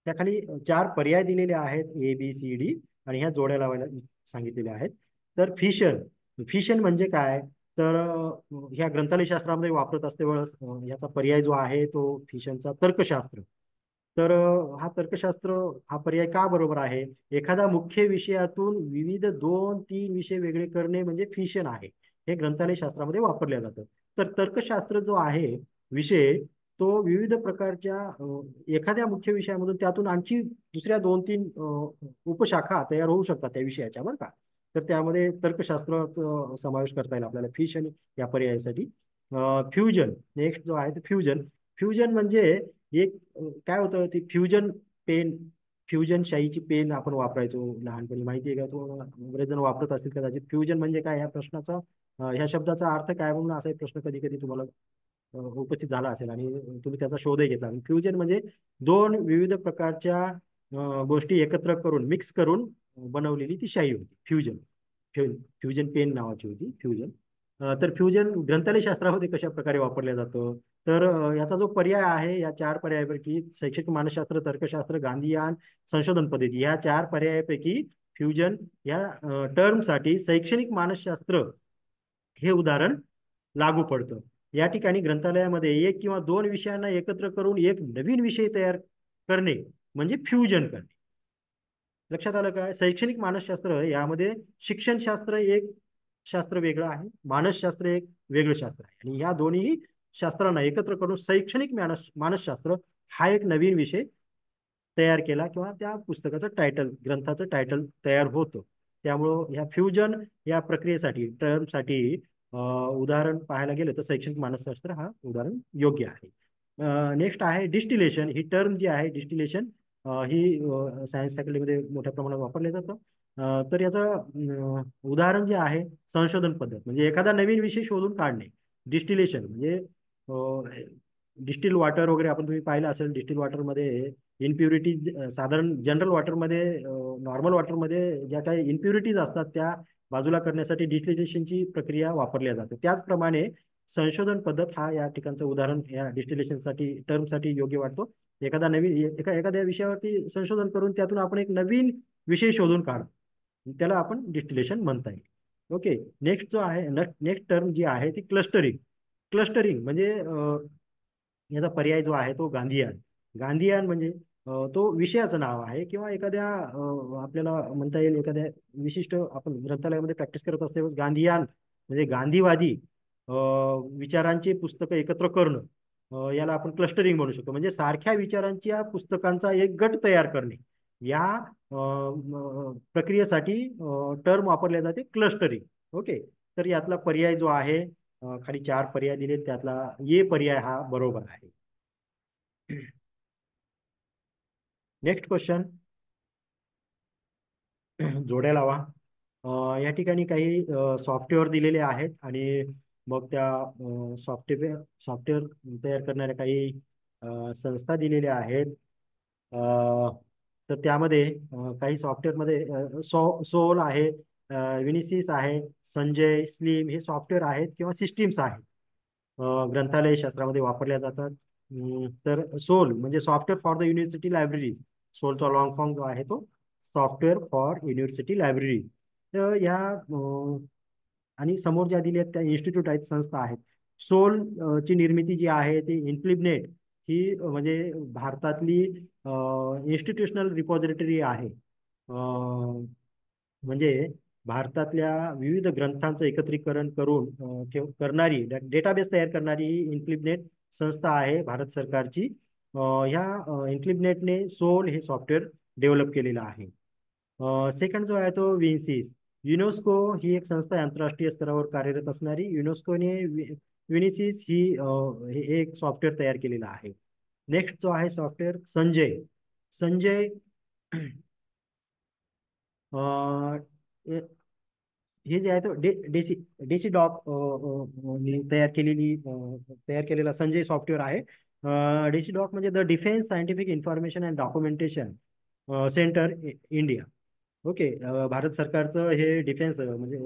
[SPEAKER 1] त्याखाली 4 पर्याय दिलेले आहेत ए बी सी डी आणि ह्या जोड्या लावायला सांगितलेल्या आहेत. तर फिशन, फिशन म्हणजे काय? तर ह्या ग्रंथालय शास्त्रामध्ये वापरत असते वेळेस ह्याचा पर्याय जो आहे तो फिशनचा तर्कशास्त्र. तर हा तर्कशास्त्र हा पर्याय का बरोबर आहे? एखादा मुख्य विषयातून विविध 2-3 विषय वेगळे करणे म्हणजे फिशन आहे. हे ग्रंथालय शास्त्रामध्ये वापरले जातं. तर तर्कशास्त्र जो आहे विषय तो विविध प्रकारच्या एखाद्या मुख्य विषयामधून त्यातून आणखी दुसऱ्या 2-3 उपशाखा तयार होऊ शकतात त्या विषयाच्या, बरं का. तर त्यामध्ये तर्कशास्त्राचा समावेश करता येईल आपल्याला फिश आणि या पर्यायासाठी. फ्युजन नेक्स्ट जो आहे तो फ्युजन. फ्युजन म्हणजे एक काय होतं ते फ्युजन पेन, फ्युजन शाईची पेन आपण वापरायचो लहानपणी, माहिती आहे का? तो बरेच जण वापरत असतील कदाचित. फ्युजन म्हणजे काय, ह्या प्रश्नाचा ह्या शब्दाचा अर्थ काय म्हणून असा एक प्रश्न कधी कधी तुम्हाला उपस्थित झाला असेल आणि तुम्ही त्याचा शोधही घेतला. फ्युजन म्हणजे दोन विविध प्रकारच्या गोष्टी एकत्र करून मिक्स करून बनवलेली ती शाई होती फ्युजन. फ्युजन पेन नावाची होती फ्युजन. तर फ्युजन ग्रंथालय शास्त्रामध्ये कशा प्रकारे वापरलं जातं, तर याचा जो पर्याय आहे या 4 पर्यायापैकी शैक्षणिक मानसशास्त्र, तर्कशास्त्र, गांधीयान, संशोधन पद्धती या 4 पर्यायापैकी फ्युजन या टर्मसाठी शैक्षणिक मानसशास्त्र हे उदाहरण लागू पडतं. या ठिकाणी ग्रंथालयामध्ये एक किंवा दोन विषयांना एकत्र करून एक नवीन विषय तयार करणे म्हणजे फ्युजन करणे. लक्षात आलं काय? शैक्षणिक मानसशास्त्र यामध्ये शिक्षणशास्त्र एक शास्त्र वेगळं आहे, मानसशास्त्र एक वेगळं शास्त्र आहे, आणि या दोन्ही शास्त्रांना एकत्र करून शैक्षणिक मानसशास्त्र हा एक नवीन विषय तयार केला किंवा त्या पुस्तकाचं टायटल, ग्रंथाचं टायटल तयार होतं. त्यामुळं ह्या फ्युजन या प्रक्रियेसाठी टर्मसाठी उदाहरण पाहायला गेलं तर शैक्षणिक मानसशास्त्र हा उदाहरण योग्य आहे. नेक्स्ट आहे डिस्टिलेशन. ही टर्म जी आहे डिस्टिलेशन ही सायन्स फॅकल्टीमध्ये मोठ्या प्रमाणात वापरले जातं. तर याचं उदाहरण जे आहे संशोधन पद्धत, म्हणजे एखादा नवीन विषय शोधून काढणे. डिस्टिलेशन म्हणजे डिस्टिल वॉटर वगैरे आपण तुम्ही पाहिलं असेल. डिस्टिल वॉटरमध्ये इनप्युरिटीज साधारण जनरल वॉटरमध्ये, नॉर्मल वॉटरमध्ये ज्या काही इनप्युरिटीज असतात त्या बाजूला करण्यासाठी डिस्टिलेशनची प्रक्रिया वापरली जाते. त्याचप्रमाणे संशोधन पद्धत हा या ठिकाणचं उदाहरण या डिस्टिलेशनसाठी टर्मसाठी योग्य वाटतो. एखाद्या विषयावरती संशोधन करून त्यातून आपण एक नवीन विषय शोधून काढतो, त्याला आपण डिस्टिलेशन म्हणता येईल. ओके. नेक्स्ट जो आहे, नेक्स्ट टर्म जी आहे ती क्लस्टरिंग. क्लस्टरिंग म्हणजे याचा पर्याय जो आहे तो गांधीयान. गांधीयान म्हणजे तो विषयाचं नाव आहे किंवा एखाद्या आपल्याला म्हणता येईल एखाद्या विशिष्ट आपण ग्रंथालयामध्ये प्रॅक्टिस करत असते गांधीयान म्हणजे गांधीवादी विचारांची पुस्तकं एकत्र करणं. याला आपण क्लस्टरिंग म्हणू शकतो. म्हणजे सारख्या विचारांच्या पुस्तकांचा एक गट तयार करणे, या प्रक्रियेसाठी टर्म वापरले जाते क्लस्टरिंग. ओके. तर यातला पर्याय जो आहे खाली 4 पर्याय दिले त्यातला ये पर्याय हा बरोबर आहे. Next question. जोड्या लावा. या ठिकाणी काही सॉफ्टवेअर दिलेले आहेत आणि मग त्या सॉफ्टवेअर तयार करणाऱ्या काही संस्था दिलेल्या आहेत. तर त्यामध्ये काही सॉफ्टवेअरमध्ये सोल आहे, विनिसिस आहे, संजय, स्लीम हे सॉफ्टवेअर आहेत किंवा सिस्टीम्स आहेत. ग्रंथालय शास्त्रामध्ये वापरल्या जातात. तर सोल म्हणजे software for the university libraries. सोलचा लॉंग फॉर्म जो आहे तो सॉफ्टवेअर फॉर युनिव्हर्सिटी लायब्ररीज. तर या आणि समोर ज्या दिल्या आहेत त्या इन्स्टिट्यूट आहेत, संस्था आहेत. सोल ची निर्मिती जी आहे ती इन्फ्लिबनेट ही म्हणजे भारतातली इन्स्टिट्यूशनल रिपॉझिटरी आहे. म्हणजे भारतातल्या विविध ग्रंथांचं एकत्रीकरण करून करणारी डेटाबेस तयार करणारी ही इन्क्लिबनेट संस्था आहे भारत सरकारची. ह्या इन्क्लिबनेटने सोल हे सॉफ्टवेअर डेव्हलप केलेलं आहे. सेकंड जो आहे तो विन्सिस. युनेस्को ही एक संस्था आहे आंतरराष्ट्रीय स्तरावर कार्यरत असणारी. युनेस्कोने विनिसिस ही हे एक सॉफ्टवेअर तयार केलेलं आहे. नेक्स्ट जो आहे सॉफ्टवेअर संजय. संजय हे जे आहे तो डेसी डेसी डॉक तयार केलेला संजय सॉफ्टवेअर आहे. डेसी डॉक म्हणजे the defence scientific information and documentation centre India. Okay. Bharat सरकारचं हे डिफेन्स म्हणजे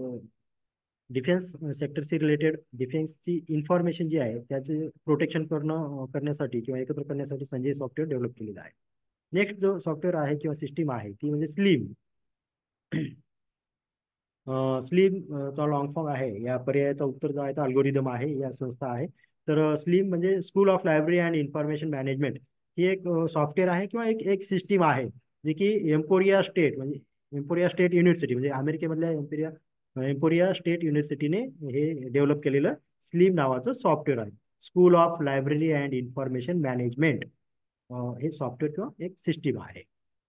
[SPEAKER 1] डिफेन्स सेक्टरशी रिलेटेड डिफेन्सची इन्फॉर्मेशन जी आहे त्याचे प्रोटेक्शन करण्यासाठी किंवा एकत्र करण्यासाठी संजय सॉफ्टवेअर डेव्हलप केलेला आहे. नेक्स्ट जो सॉफ्टवेअर आहे किंवा सिस्टीम आहे ती म्हणजे स्लीम. स्लीम चा लॉंग फॉर्म आहे. या पर्यायाचा उत्तर जो आहे तो अल्गोरिदम आहे, या संस्था आहे. तर स्लीम म्हणजे school of library and information management ही एक सॉफ्टवेअर आहे किंवा एक एक सिस्टीम आहे जी की एम्पोरिया स्टेट म्हणजे एम्पोरिया स्टेट युनिव्हर्सिटी म्हणजे अमेरिकेमधल्या एम्पोरिया स्टेट युनिव्हर्सिटीने हे डेव्हलप केलेलं स्लीम नावाचं सॉफ्टवेअर आहे. School of library and information management हे सॉफ्टवेअर किंवा एक सिस्टीम आहे.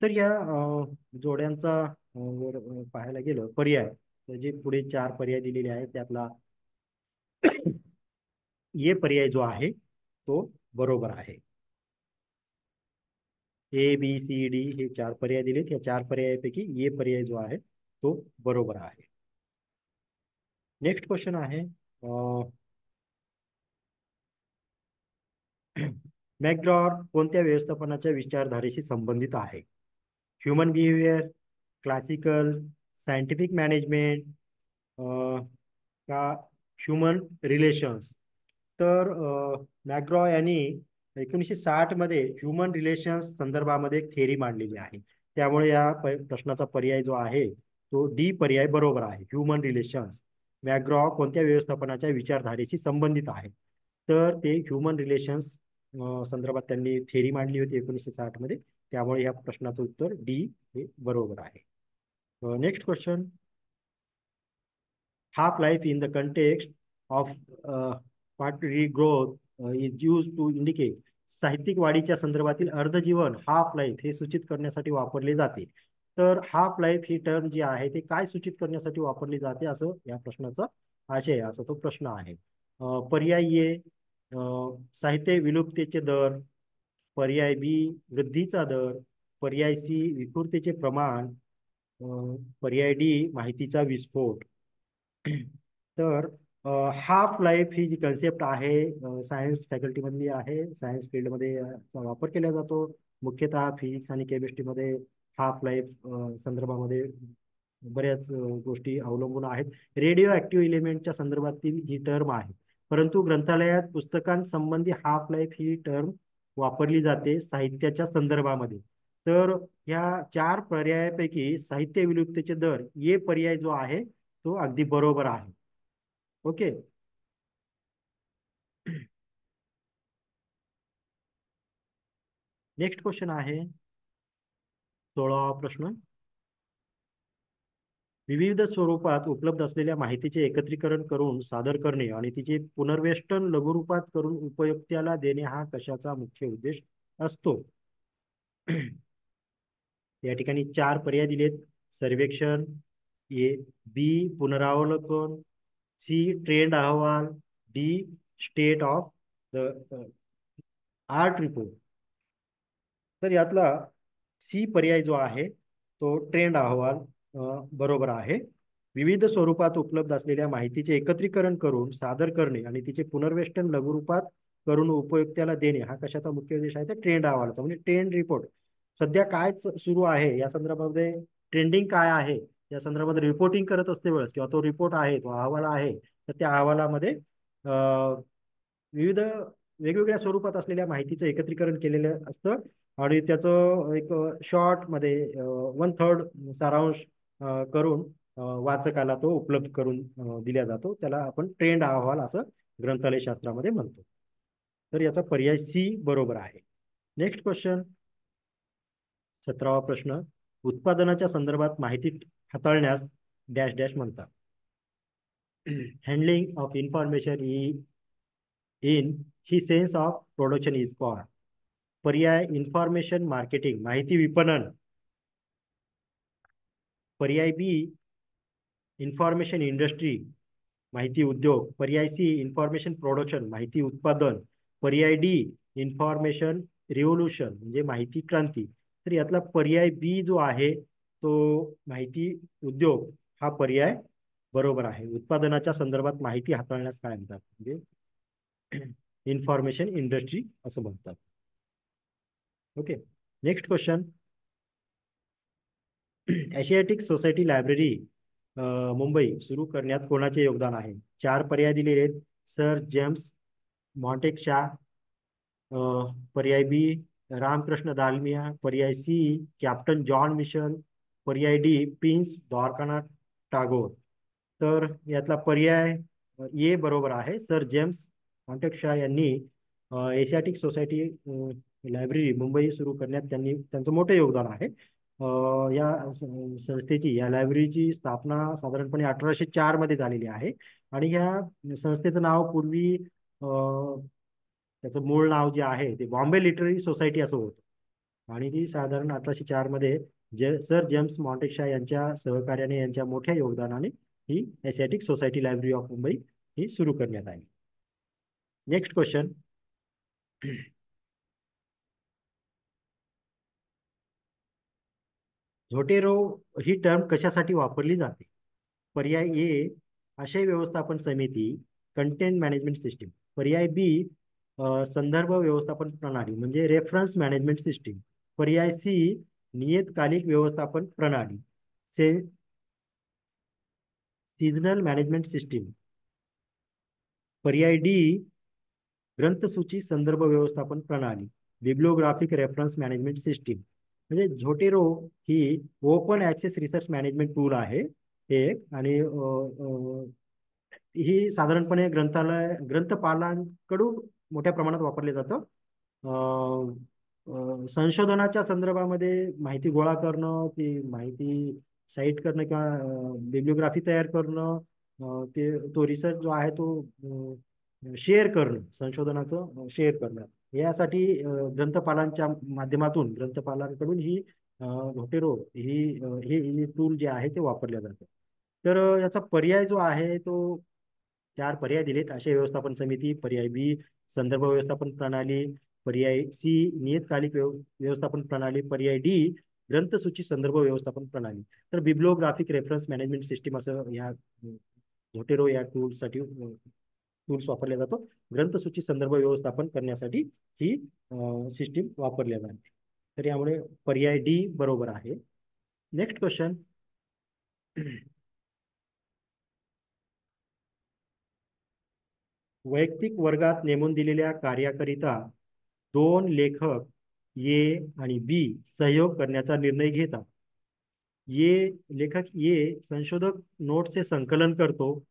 [SPEAKER 1] तर या जोड्यांचा जर पाहायला गेलं पर्याय, तर जे पुढे चार पर्याय दिलेले आहेत त्यातला ए पर्याय जो आहे तो बरोबर आहे. ए बी सी डी हे चार पर्याय दिलेत. या चार पर्यायापैकी ए पर्याय जो आहे तो बरोबर आहे. नेक्स्ट क्वेश्चन आहे, मॅकग्रॉ कोणत्या व्यवस्थापनाच्या विचारधारेशी संबंधित आहे? Human behaviour, classical, scientific management का ह्युमन रिलेशन्स? तर मॅकग्रॉ यांनी 1960 मध्ये ह्युमन रिलेशन्स संदर्भामध्ये एक थेअरी मांडलेली आहे. त्यामुळे या प्रश्नाचा पर्याय जो आहे तो डी पर्याय बरोबर आहे, ह्युमन रिलेशन्स. मॅकग्रॉ कोणत्या व्यवस्थापनाच्या विचारधारेशी संबंधित आहे? तर ते ह्युमन रिलेशन्स संदर्भात त्यांनी थेअरी मांडली होती 1960 मध्ये. त्यामुळे या प्रश्नाचं उत्तर डी हे बरोबर आहे. Next question, half life in the context of pottery growth is used to indicate, साहित्यिक वाढीच्या संदर्भातील अर्धजीवन हाफ लाईफ हे सूचित करण्यासाठी वापरले जाते. तर हाफ लाईफ ही टर्म जी आहे ते काय सूचित करण्यासाठी वापरली जाते असं या प्रश्नाचा आशय, असा तो प्रश्न आहे. पर्याय ए साहित्य विलुप्ततेचे दर, पर्याय बी वृद्धीचा दर, पर्याय सी विखुरतेचे प्रमाण, पर्याय डी माहितीचा विस्फोट. तर हाफ लाईफ ही जी कन्सेप्ट आहे सायन्स फॅकल्टीमधली आहे, सायन्स फील्डमध्ये याचा वापर केला जातो. मुख्यतः फिजिक्स आणि केमिस्ट्रीमध्ये हाफ लाईफ संदर्भामध्ये बऱ्याच गोष्टी अवलंबून आहेत. रेडिओ ऍक्टिव्ह एलिमेंटच्या संदर्भातील ही टर्म आहे, परंतु ग्रंथालयात पुस्तकांसंबंधी हाफ लाईफ ही टर्म वापरली जाते साहित्याच्या संदर्भामध्ये. तर या चार पर्यायापैकी साहित्य विलुप्ततेचे दर ये पर्याय जो आहे तो अगदी बरोबर आहे. ओके. नेक्स्ट क्वेश्चन आहे 16वा प्रश्न, विविध स्वरूपात उपलब्ध असलेल्या माहितीचे एकत्रीकरण करून सादर करणे आणि तिचे पुनर्वेष्टन लघुरूपात करून उपयुक्त्याला देणे हा कशाचा मुख्य उद्देश असतो? या ठिकाणी चार पर्याय दिलेत. सर्वेक्षण, ए बी पुनरावलोकन, सी ट्रेंड अहवाल, D state of the art report. तर यातला सी पर्याय जो आहे तो ट्रेंड अहवाल बरोबर आहे. विविध स्वरूपात उपलब्ध असलेल्या माहितीचे एकत्रीकरण करून सादर करणे आणि तिचे पुनर्वेष्टन लघुरूपात करून उपयुक्त्याला देणे हा कशाचा मुख्य उद्देश आहे? तर ट्रेंड अहवालाचा, म्हणजे ट्रेंड रिपोर्ट. सध्या काय सुरू आहे या संदर्भामध्ये, ट्रेंडिंग काय आहे या संदर्भात रिपोर्टिंग करत असते वेळेस, किंवा तो रिपोर्ट आहे, तो अहवाल आहे, तर त्या अहवालामध्ये विविध वेगवेगळ्या स्वरूपात असलेल्या माहितीचं एकत्रीकरण केलेलं असतं आणि त्याचं एक शॉर्ट मध्ये 1/3 सारांश करून वाचकाला तो उपलब्ध करून दिला जातो. त्याला आपण ट्रेंड अहवाल असं ग्रंथालय शास्त्रामध्ये म्हणतो. तर याचा पर्याय सी बरोबर आहे. नेक्स्ट क्वेश्चन, 17वा प्रश्न, उत्पादनाच्या संदर्भात माहिती हाताळण्यास डॅश डॅश म्हणतात? Handling of information in he sense of production is called. पर्याय इन्फॉर्मेशन मार्केटिंग, माहिती विपणन. पर्याय बी इन्फॉर्मेशन इंडस्ट्री, माहिती उद्योग. पर्याय सी इन्फॉर्मेशन प्रोडक्शन, माहिती उत्पादन. पर्याय डी इन्फॉर्मेशन रिव्होल्युशन, म्हणजे माहिती क्रांती. तर यातला पर्याय बी जो आहे तो माहिती उद्योग हा पर्याय बरोबर आहे. उत्पादनाच्या संदर्भात माहिती हाताळण्यास काय म्हणतात? म्हणजे इन्फॉर्मेशन इंडस्ट्री असं म्हणतात. Okay. Next question, Asiatic Society library Mumbai सुरू करण्यात कोणाचे योगदान आहे? चार पर्याय दिलेले आहेत. सर जेम्स मॉन्टेक्शा, पर्याय बी रामकृष्ण दालमिया, पर्याय सी कॅप्टन जॉन मिशल, पर्याय डी प्रिन्स द्वारकानाथ टागोर. तर यातला पर्याय ए बरोबर आहे. सर जेम्स मॉन्टेक्शा यांनी एशियाटिक सोसायटी लायब्ररी मुंबई सुरू करण्यात त्यांचं मोठं योगदान आहे. या संस्थेची, या लायब्ररीची स्थापना साधारणपणे 1804 मध्ये झालेली आहे आणि ह्या संस्थेचं नाव पूर्वी त्याचं मूळ नाव जे आहे ते बॉम्बे लिटररी सोसायटी असं होतं. आणि ती साधारण 1804 मध्ये सर जेम्स मॉन्टेशा यांच्या सहकार्याने, यांच्या मोठ्या योगदानाने ही Asiatic Society library of Mumbai ही सुरू करण्यात आली. Next question. झोटेरो ही टर्म कशासाठी वापरली जाते? पर्याय ए, आशय व्यवस्थापन समिती, कंटेंट मॅनेजमेंट सिस्टीम. पर्याय बी, संदर्भ व्यवस्थापन प्रणाली म्हणजे रेफरन्स मॅनेजमेंट सिस्टीम. पर्याय सी, नियतकालिक व्यवस्थापन प्रणाली, से सीजनल मॅनेजमेंट सिस्टीम. पर्याय डी, ग्रंथसूची संदर्भ व्यवस्थापन प्रणाली, बिब्लिओग्राफिक रेफरन्स मॅनेजमेंट सिस्टीम. म्हणजे झोटेरो ही open access research management tool आहे एक. आणि ही साधारणपणे ग्रंथपालांकडून मोठ्या प्रमाणात वापरले जातं. संशोधनाच्या संदर्भामध्ये माहिती गोळा करणं, ती माहिती साईट करणं किंवा बिब्लिओग्राफी तयार करणं, तो रिसर्च जो आहे तो शेअर करणं, संशोधनाचं शेअर करणं, यासाठी ग्रंथपालांच्या माध्यमातून, ग्रंथपालांकडून ही झोटेरो ही टूल जे आहे ते वापरले जातं. तर याचा पर्याय जो आहे तो 4 पर्याय दिलेत. आशय व्यवस्थापन समिती. पर्याय बी, संदर्भ व्यवस्थापन प्रणाली. पर्याय सी, नियतकालिक व्यवस्थापन प्रणाली. पर्याय डी, ग्रंथसूची संदर्भ व्यवस्थापन प्रणाली. तर बिब्लिओग्राफिक रेफरन्स मॅनेजमेंट सिस्टीम असं या झोटेरो या टूल्ससाठी टूल्स वापरला जातो. ग्रंथसूची संदर्भ व्यवस्थापन करण्यासाठी ही सिस्टीम वापरली जाते. तर यामुळे पर्याय डी बरोबर आहे. Next question. वैयक्तिक वर्गात नेमून दिलेल्या कार्याकरिता 2 लेखक ए आणि बी सहयोग करण्याचा निर्णय घेतात. लेखक ए संशोधक नोट्सचे संकलन करतो.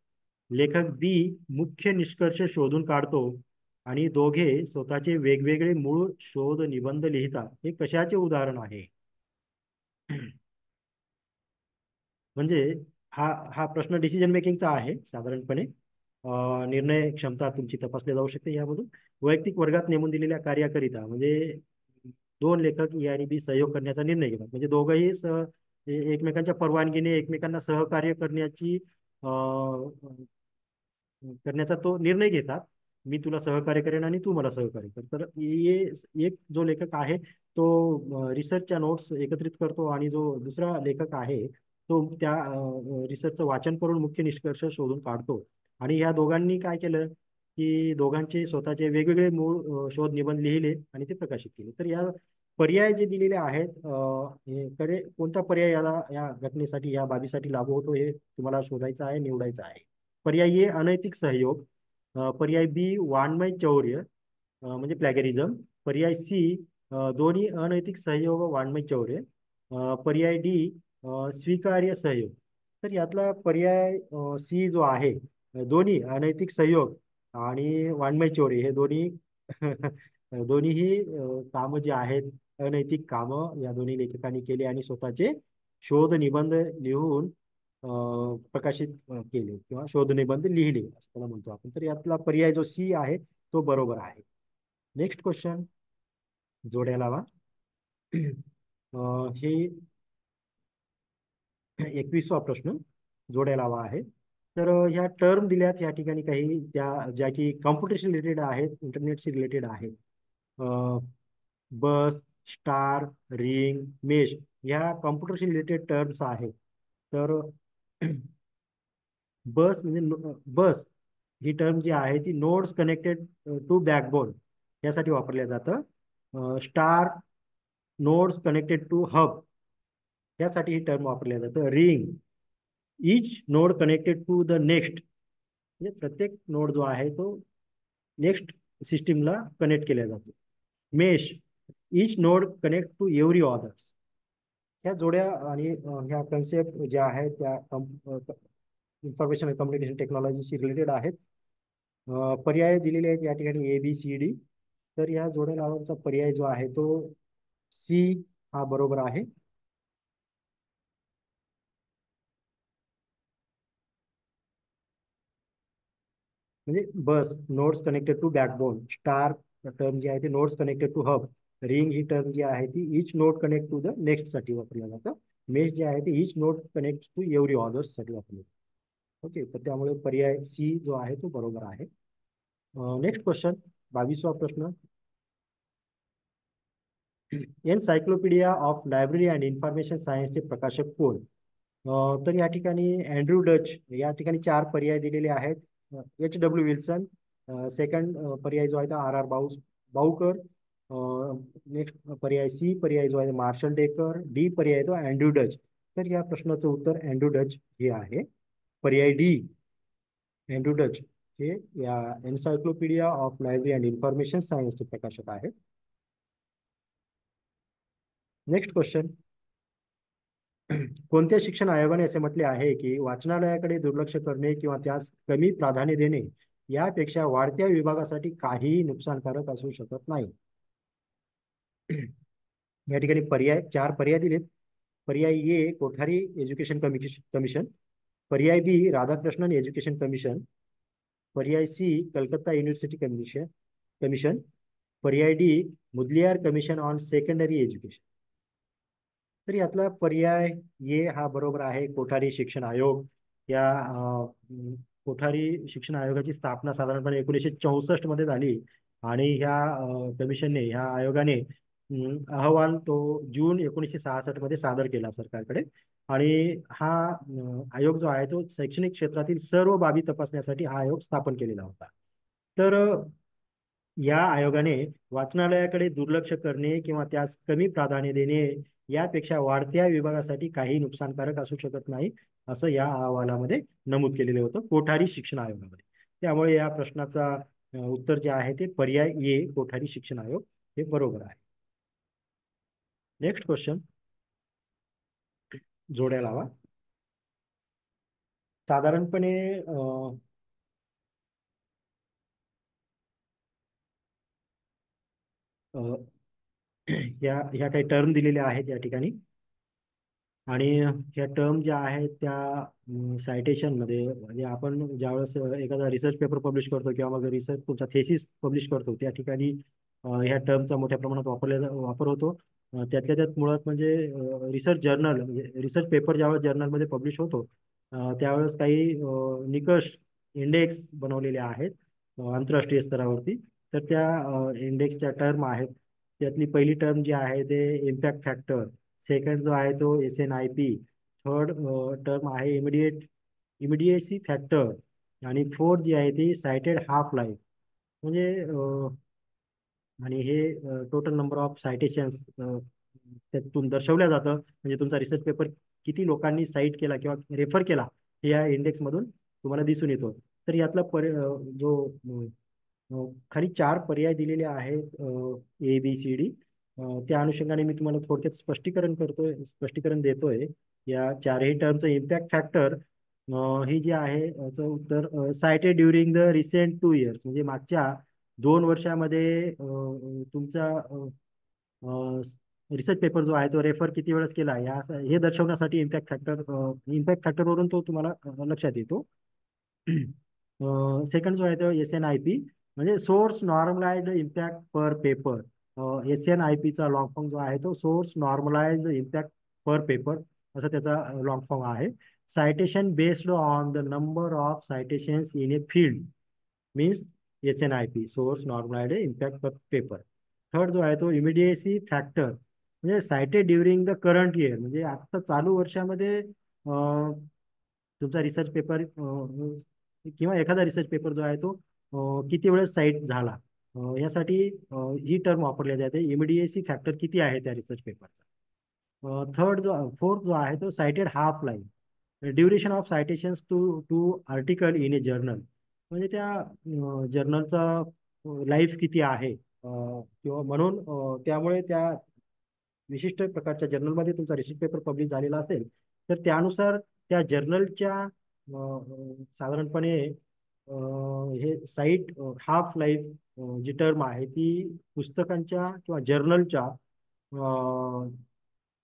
[SPEAKER 1] लेखक बी मुख्य निष्कर्ष शोधून काढतो. आणि दोघे स्वतःचे वेगवेगळे मूळ शोध निबंध लिहितात. हे कशाचे उदाहरण आहे? म्हणजे हा हा प्रश्न डिसिजन मेकिंगचा आहे साधारणपणे. निर्णय क्षमता तुमची तपासली जाऊ शकते यामधून. वैयक्तिक वर्गात नेमून दिलेल्या कार्याकरिता म्हणजे 2 लेखक ए आणि बी सहयोग करण्याचा निर्णय घेतात. म्हणजे दोघंही एकमेकांच्या परवानगीने एकमेकांना सहकार्य करण्याचा तो निर्णय घेतात. मी तुला सहकार्य करेन आणि तू मला सहकार्य कर. तर एक जो लेखक आहे तो रिसर्चच्या नोट्स एकत्रित करतो, आणि जो दुसरा लेखक आहे तो त्या रिसर्चचं वाचन करून मुख्य निष्कर्ष शोधून काढतो. आणि या दोघांनी काय केलं की दोघांचे स्वतःचे वेगवेगळे मूळ शोध निबंध लिहिले आणि ते प्रकाशित केले. तर या पर्याय जे दिलेले आहेत, कोणता पर्याय या घटनेसाठी, या बाबीसाठी लागू होतो हे तुम्हाला शोधायचं आहे, निवडायचं आहे. पर्याय ए, अनैतिक सहयोग. पर्याय बी, वाङ्मय चौर्य म्हणजे प्लॅगरिझम. पर्याय सी, दोन्ही अनैतिक सहयोग व वाङ्मय चौर्य. पर्याय डी, स्वीकार्य सहयोग. तर यातला पर्याय सी जो आहे, दोन्ही अनैतिक सहयोग आणि वाङ्मय चौर्य हे दोन्ही दोन्हीही कामं जे आहेत, अनैतिक कामं या दोन्ही लेखकांनी केली आणि स्वतःचे शोध निबंध लिहून प्रकाशित केले किंवा शोध निबंध लिहिले असं त्याला म्हणतो आपण. तर यातला पर्याय जो सी आहे तो बरोबर आहे. Next question. जोड्या लावा. हे 21वा प्रश्न जोड्या लावा आहे. तर ह्या टर्म दिल्यात या ठिकाणी काही, त्या ज्या की कॉम्प्युटरशी रिलेटेड आहेत, इंटरनेटशी रिलेटेड आहेत. बस, स्टार, रिंग, मेश ह्या कॉम्प्युटरशी रिलेटेड टर्म्स आहेत. तर बस ही टर्म जी आहे ती नोड्स कनेक्टेड टू बॅकबोन यासाठी वापरल्या जातं. Star, nodes connected to hub यासाठी ही टर्म वापरल्या जातं. Ring, each node connected to the next म्हणजे प्रत्येक नोड जो आहे तो नेक्स्ट सिस्टीमला कनेक्ट केला जातो. Mesh, each node connect to every others. ह्या जोड्या आणि ह्या कन्सेप्ट ज्या आहेत त्या इन्फॉर्मेशन अँड कम्युनिकेशन टेक्नॉलॉजीशी रिलेटेड आहेत. पर्याय दिलेले आहेत या ठिकाणी ए बी सी डी. तर या जोड्या लावांचा पर्याय जो आहे तो सी हा बरोबर आहे. म्हणजे bus, nodes connected to backbone. Star, term जी आहे ती nodes connected to hub. Ring ही टर्म जी आहे ती each node connect to the next साठी वापरलं जातं. मेश जे आहे ते each node connect to every others साठी वापरलं जातं. ओके, तर त्यामुळे पर्याय सी जो आहे तो बरोबर आहे. नेक्स्ट क्वेश्चन, 22वा प्रश्न. एनसायक्लोपीडिया ऑफ लायब्ररी अँड इन्फॉर्मेशन सायन्सचे प्रकाशक कोण? तर या ठिकाणी अँड्र्यू डच, या ठिकाणी चार पर्याय दिलेले आहेत. H.W. विल्सन, सेकंड पर्याय जो आहे तो R.R. बाऊकर, नेक्स्ट पर्याय सी पर्याय जो आहे मार्शल डेकर, डी पर्याय तो अँड्र्यू डच. तर या प्रश्नाचं उत्तर अँड्र्यू डच हे आहे. पर्याय डी, अँड्र्यू डच हे या encyclopedia of library and information सायन्सचे प्रकाशक आहेत. Next question. कोणत्या शिक्षण आयोगाने असे म्हटले आहे की वाचनालयाकडे दुर्लक्ष करणे किंवा त्यास कमी प्राधान्य देणे यापेक्षा वाढत्या विभागासाठी काहीही नुकसानकारक असू शकत नाही? या ठिकाणी पर्याय, चार पर्याय दिलेत. पर्याय ए कोठारी एज्युकेशन कमिशन, पर्याय बी राधाकृष्णन एज्युकेशन कमिशन, पर्याय सी कलकत्ता युनिव्हर्सिटी कमिशन, पर्याय D Mudaliar commission on secondary education. तर यातला पर्याय ए हा बरोबर आहे. कोठारी शिक्षण आयोग. या कोठारी शिक्षण आयोगाची स्थापना साधारणपणे 1964 मध्ये झाली आणि ह्या कमिशनने, ह्या आयोगाने अहवाल तो जून 1966 मध्ये सादर केला सरकारकडे. आणि हा आयोग जो आहे तो शैक्षणिक क्षेत्रातील सर्व बाबी तपासण्यासाठी हा आयोग स्थापन केलेला होता. तर या आयोगाने वाचनालयाकडे दुर्लक्ष करणे किंवा त्यास कमी प्राधान्य देणे यापेक्षा वाढत्या विभागासाठी काही नुकसानकारक असू शकत नाही असं या अहवालामध्ये नमूद केलेलं होतं कोठारी शिक्षण आयोगामध्ये. त्यामुळे या प्रश्नाचा उत्तर जे आहे ते पर्याय ए कोठारी शिक्षण आयोग हे बरोबर आहे. नेक्स्ट क्वेश्चन, जोड्या लावा. साधारणपणे अ, ह्या काही टर्म दिलेल्या आहेत या ठिकाणी. आणि ह्या टर्म ज्या आहेत त्या सायटेशनमध्ये, म्हणजे आपण ज्यावेळेस एखादा रिसर्च पेपर पब्लिश करतो किंवा मग रिसर्च तुमचा थेसिस पब्लिश करतो त्या ठिकाणी ह्या टर्मचा मोठ्या प्रमाणात वापर होतो. त्यातल्या त्यात मुळात म्हणजे रिसर्च जर्नल, म्हणजे रिसर्च पेपर ज्यावेळेस जर्नलमध्ये पब्लिश होतो त्यावेळेस काही निकष, इंडेक्स बनवलेले आहेत आंतरराष्ट्रीय स्तरावरती. तर त्या इंडेक्सच्या टर्म आहेत. त्यातली पहिली टर्म जी आहे ते इम्पॅक्ट फॅक्टर, सेकंड जो आहे तो SNIP, थर्ड टर्म आहे इमिडिएसी फॅक्टर, आणि फोर्थ जी आहे ती सायटेड हाफ लाईफ. म्हणजे आणि हे टोटल नंबर ऑफ सायटेशन्स त्यातून दर्शवल्या जातं. म्हणजे तुमचा रिसर्च पेपर किती लोकांनी साईट केला किंवा रेफर केला हे या इंडेक्समधून तुम्हाला दिसून येतो. तर यातला जो खाली चार पर्याय दिलेले आहेत ABCD. त्या अनुषंगाने मी तुम्हाला थोडक्यात स्पष्टीकरण देतोय. या चारही टर्मचं इम्पॅक्ट फॅक्टर ही जी आहे याचं उत्तर sighted during the recent 2 years, म्हणजे मागच्या 2 वर्षामध्ये तुमचा रिसर्च पेपर जो आहे तो रेफर किती वेळेस केला या हे दर्शवण्यासाठी इम्पॅक्ट फॅक्टरवरून तो तुम्हाला लक्षात येतो. सेकंड जो आहे तो SNIP, म्हणजे source normalized impact per paper. SNIP चा लॉंग फॉर्म जो आहे तो source normalized impact per paper असं त्याचा लॉंग फॉर्म आहे. Citation based on the number of citations in a field means SNIP, source normalized impact per paper. Third जो आहे तो इमिडिएसी फॅक्टर, म्हणजे cited during the current year, म्हणजे आता चालू वर्षामध्ये तुमचा रिसर्च पेपर किंवा एखादा रिसर्च पेपर जो आहे तो किती वेळेस साईट झाला यासाठी ही टर्म वापरली जाते. इमिडिएसी फॅक्टर किती आहे त्या रिसर्च पेपरचा. फोर्थ जो आहे तो cited half life, duration of citations to to article in a journal, म्हणजे त्या जर्नलचा लाईफ किती आहे किंवा म्हणून त्यामुळे त्या विशिष्ट प्रकारच्या जर्नलमध्ये तुमचा रिसर्च पेपर पब्लिश झालेला असेल तर त्यानुसार त्या जर्नलच्या साधारणपणे हे साईट हाफ लाईफ जी टर्म आहे ती पुस्तकांच्या किंवा जर्नलच्या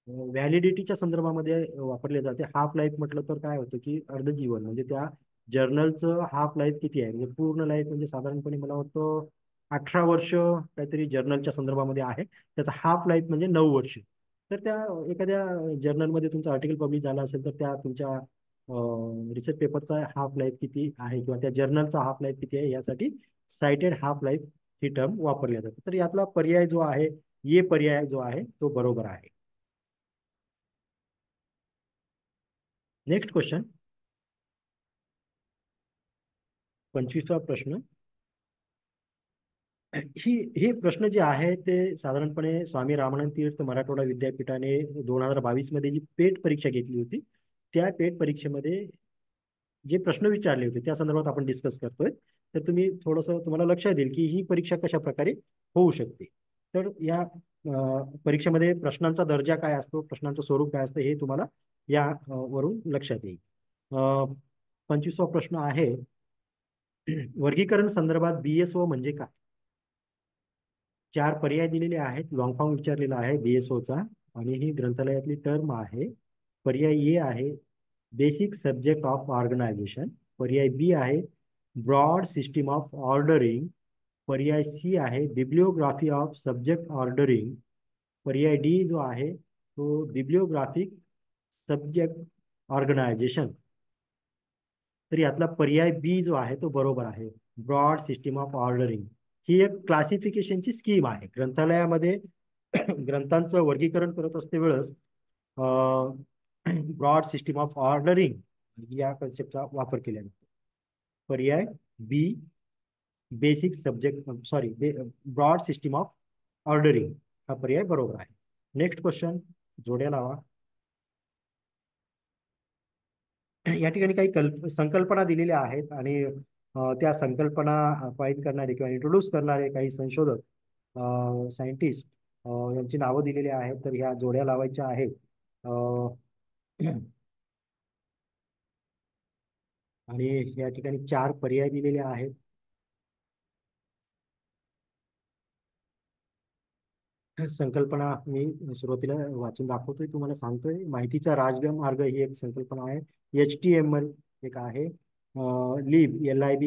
[SPEAKER 1] व्हॅलिडिटीच्या संदर्भामध्ये वापरले जाते. हाफ लाईफ म्हटलं तर काय होतं की अर्धजीवन, म्हणजे त्या जर्नलचं हाफ लाईफ किती आहे, म्हणजे पूर्ण लाईफ म्हणजे साधारणपणे मला वाटतं 18 वर्ष काहीतरी जर्नलच्या संदर्भामध्ये आहे, त्याचा हाफ लाईफ म्हणजे 9 वर्ष. तर त्या एखाद्या जर्नलमध्ये तुमचा आर्टिकल पब्लिश झाला असेल तर त्या तुमच्या रिसर्च पेपरचा हाफ लाईफ किती आहे किंवा त्या जर्नलचा हाफ लाईफ किती आहे यासाठी सायटेड हाफ लाईफ ही टर्म वापरली जाते. तर यातला पर्याय जो आहे, ये पर्याय जो आहे तो बरोबर आहे. नेक्स्ट क्वेश्चन, 25वा प्रश्न. ही हे प्रश्न जे आहे ते साधारणपणे स्वामी रामानंद तीर्थ मराठवाडा विद्यापीठाने 2022 मध्ये जी पेट परीक्षा घेतली होती, त्या पेट परीक्षेमध्ये जे प्रश्न विचारले होते त्या संदर्भात आपण डिस्कस करतोय. तर तुम्ही थोडंसं तुम्हाला लक्षात येईल की ही परीक्षा कशा प्रकारे होऊ शकते. तर या परीक्षेमध्ये प्रश्नांचा दर्जा काय असतो, प्रश्नांचं स्वरूप काय असतं, हे तुम्हाला या वरून लक्षात येईल. 25वा प्रश्न आहे, वर्गीकरण संदर्भात BSO म्हणजे काय? 4 पर्याय दिलेले आहेत. लॉंग फॉर्म विचारलेला आहे BSOचा आणि ही ग्रंथालयातली टर्म आहे. पर्याय ए आहे बेसिक सब्जेक्ट ऑफ ऑर्गनायझेशन. पर्याय बी आहे ब्रॉड सिस्टीम ऑफ ऑर्डरिंग. पर्याय सी आहे बिब्लिओग्राफी ऑफ सब्जेक्ट ऑर्डरिंग. पर्याय डी जो आहे तो बिब्लिओग्राफिक सब्जेक्ट ऑर्गनायझेशन. तर यातला पर्याय बी जो आहे तो बरोबर आहे, ब्रॉड सिस्टीम ऑफ ऑर्डरिंग. ही एक क्लासिफिकेशनची स्कीम आहे ग्रंथालयामध्ये. ग्रंथांचं वर्गीकरण करत असते वेळेस ब्रॉड सिस्टीम ऑफ ऑर्डरिंग या कन्सेप्टचा वापर केला जातो. पर्याय B basic subject sorry broad system of ordering हा पर्याय बरोबर आहे. नेक्स्ट क्वेश्चन, जोड्या लावा. या ठिकाणी काही संकल्पना दिलेल्या आहेत आणि त्या संकल्पना फाईल करणारे किंवा इंट्रोड्यूस करणारे काही संशोधक सायंटिस्ट यांची नावं दिलेली आहेत. तर ह्या जोड्या लावायच्या आहेत. आणि या ठिकाणी 4 पर्याय दिलेले आहेत. संकल्पना मी सुरुवातीला वाचून दाखवतोय, तुम्हाला सांगतोय. माहितीचा राजमार्ग ही एक संकल्पना आहे. HTML एक आहे. LIB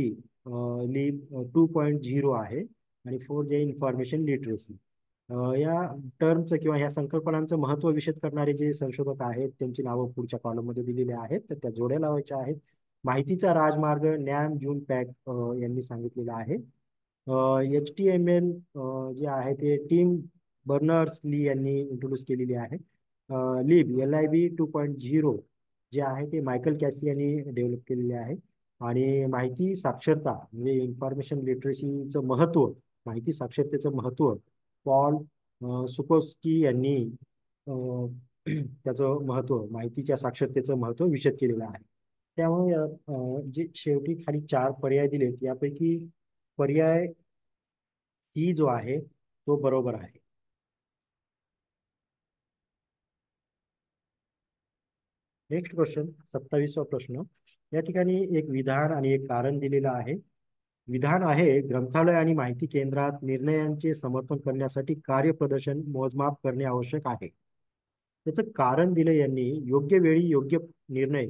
[SPEAKER 1] लिब 2.0 आहे. आणि 4 इन्फॉर्मेशन लिटरसी. या टर्मचं किंवा या संकल्पनांचं महत्त्व विशद करणारे जे संशोधक आहेत त्यांची नावं पुढच्या कॉलममध्ये दिलेली आहेत. तर त्या जोड्या लावायच्या आहेत. माहितीचा राजमार्ग नॅम जून पॅक यांनी सांगितलेला आहे. HTML जे आहे ते टीम बर्नर्स ली यांनी इंट्रोड्यूस केलेली आहे. LIB 2.0 जे आहे ते मायकल कॅसी यांनी डेव्हलप केलेले आहे. आणि माहिती साक्षरता म्हणजे इन्फॉर्मेशन लिटरसीचं महत्त्व, माहिती साक्षरतेचं महत्त्व पॉल सुकोस्की यांनी त्याचं महत्त्व, माहितीच्या साक्षरतेचं महत्त्व विशद केलेलं आहे. त्यामुळे जे शेवटी खाली 4 पर्याय दिलेत यापैकी पर्याय सी जो आहे तो बरोबर आहे. नेक्स्ट क्वेश्चन, 27वा प्रश्न. या ठिकाणी एक विधान आणि एक कारण दिलेलं आहे. विधान आहे ग्रंथालय आणि माहिती केंद्रात निर्णयांचे समर्थन करण्यासाठी कार्यप्रदर्शन मोजमाप करणे आवश्यक आहे. त्याचं कारण दिलं यांनी, योग्य वेळी योग्य निर्णय,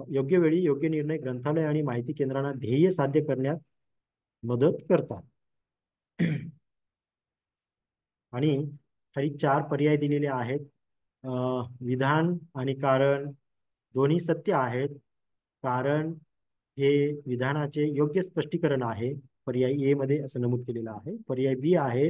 [SPEAKER 1] योग्य वेळी योग्य निर्णय ग्रंथालय आणि माहिती केंद्रांना ध्येय साध्य करण्यात मदत करतात. आणि खाली 4 पर्याय दिलेले आहेत. विधान आणि कारण दोन्ही सत्य आहेत. कारण हे विधानाचे योग्य स्पष्टीकरण आहे, पर्याय ए मध्ये असं नमूद केलेलं आहे. पर्याय बी आहे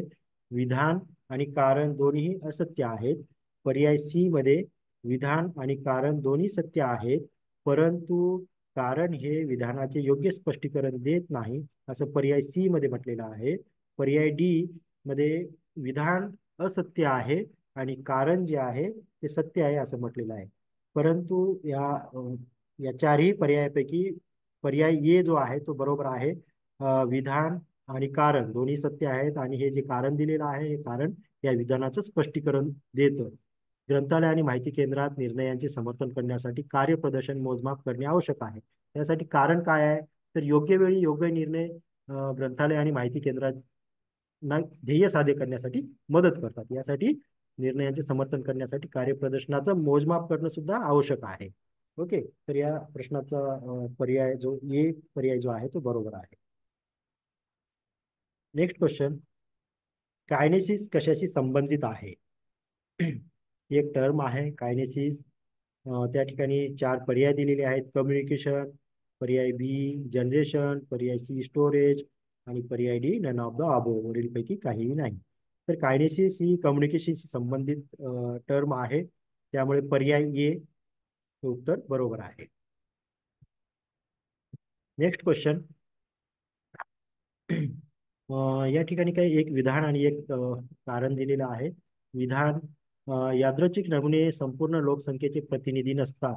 [SPEAKER 1] विधान आणि कारण दोन्ही असत्य आहेत. पर्याय सी मध्ये विधान आणि कारण दोन्ही सत्य आहेत, परंतु कारण हे विधानाचे योग्य स्पष्टीकरण देत नाही असं पर्याय सी मध्ये म्हटलेलं आहे. पर्याय डी मध्ये विधान असत्य आहे आणि कारण जे आहे ते सत्य आहे असं म्हटलेलं आहे. परंतु या 4ही पर्यायापैकी पर्याय ए जो आहे तो बरोबर आहे. विधान आणि कारण दोन्ही सत्य आहेत आणि हे जे कारण दिलेलं आहे हे कारण या विधानाचं स्पष्टीकरण देतं. ग्रंथालय आणि माहिती केंद्रात निर्णयांचे समर्थन करण्यासाठी कार्यप्रदर्शन मोजमाप करणे आवश्यक आहे. त्यासाठी कारण काय आहे, तर योग्य वेळी योग्य निर्णय ग्रंथालय आणि माहिती केंद्रात ध्येय साध्य करण्यासाठी मदत करतात. यासाठी निर्णयांचे समर्थन करण्यासाठी कार्यप्रदर्शनाचं मोजमाप करणं सुद्धा आवश्यक आहे. ओके, तर या प्रश्नाचा पर्याय जो ए पर्याय जो आहे तो बरोबर आहे. नेक्स्ट क्वेश्चन, कायनेसिस कशाशी संबंधित आहे? ही एक टर्म आहे कायनेसिस. त्या ठिकाणी चार पर्याय दिलेले आहेत: कम्युनिकेशन, पर्याय बी जनरेशन, पर्याय सी स्टोरेज आणि पर्याय D none of the above, वरीलपैकी काहीही नाही. तर कायनेसिस ही कम्युनिकेशनशी संबंधित टर्म आहे, त्यामुळे पर्याय ए हे उत्तर बरोबर आहे. नेक्स्ट क्वेश्चन, या ठिकाणी काही एक विधान आणि एक कारण दिलेलं आहे. विधान, यादृच्छिक नमुने संपूर्ण लोकसंख्येचे प्रतिनिधी नसतात,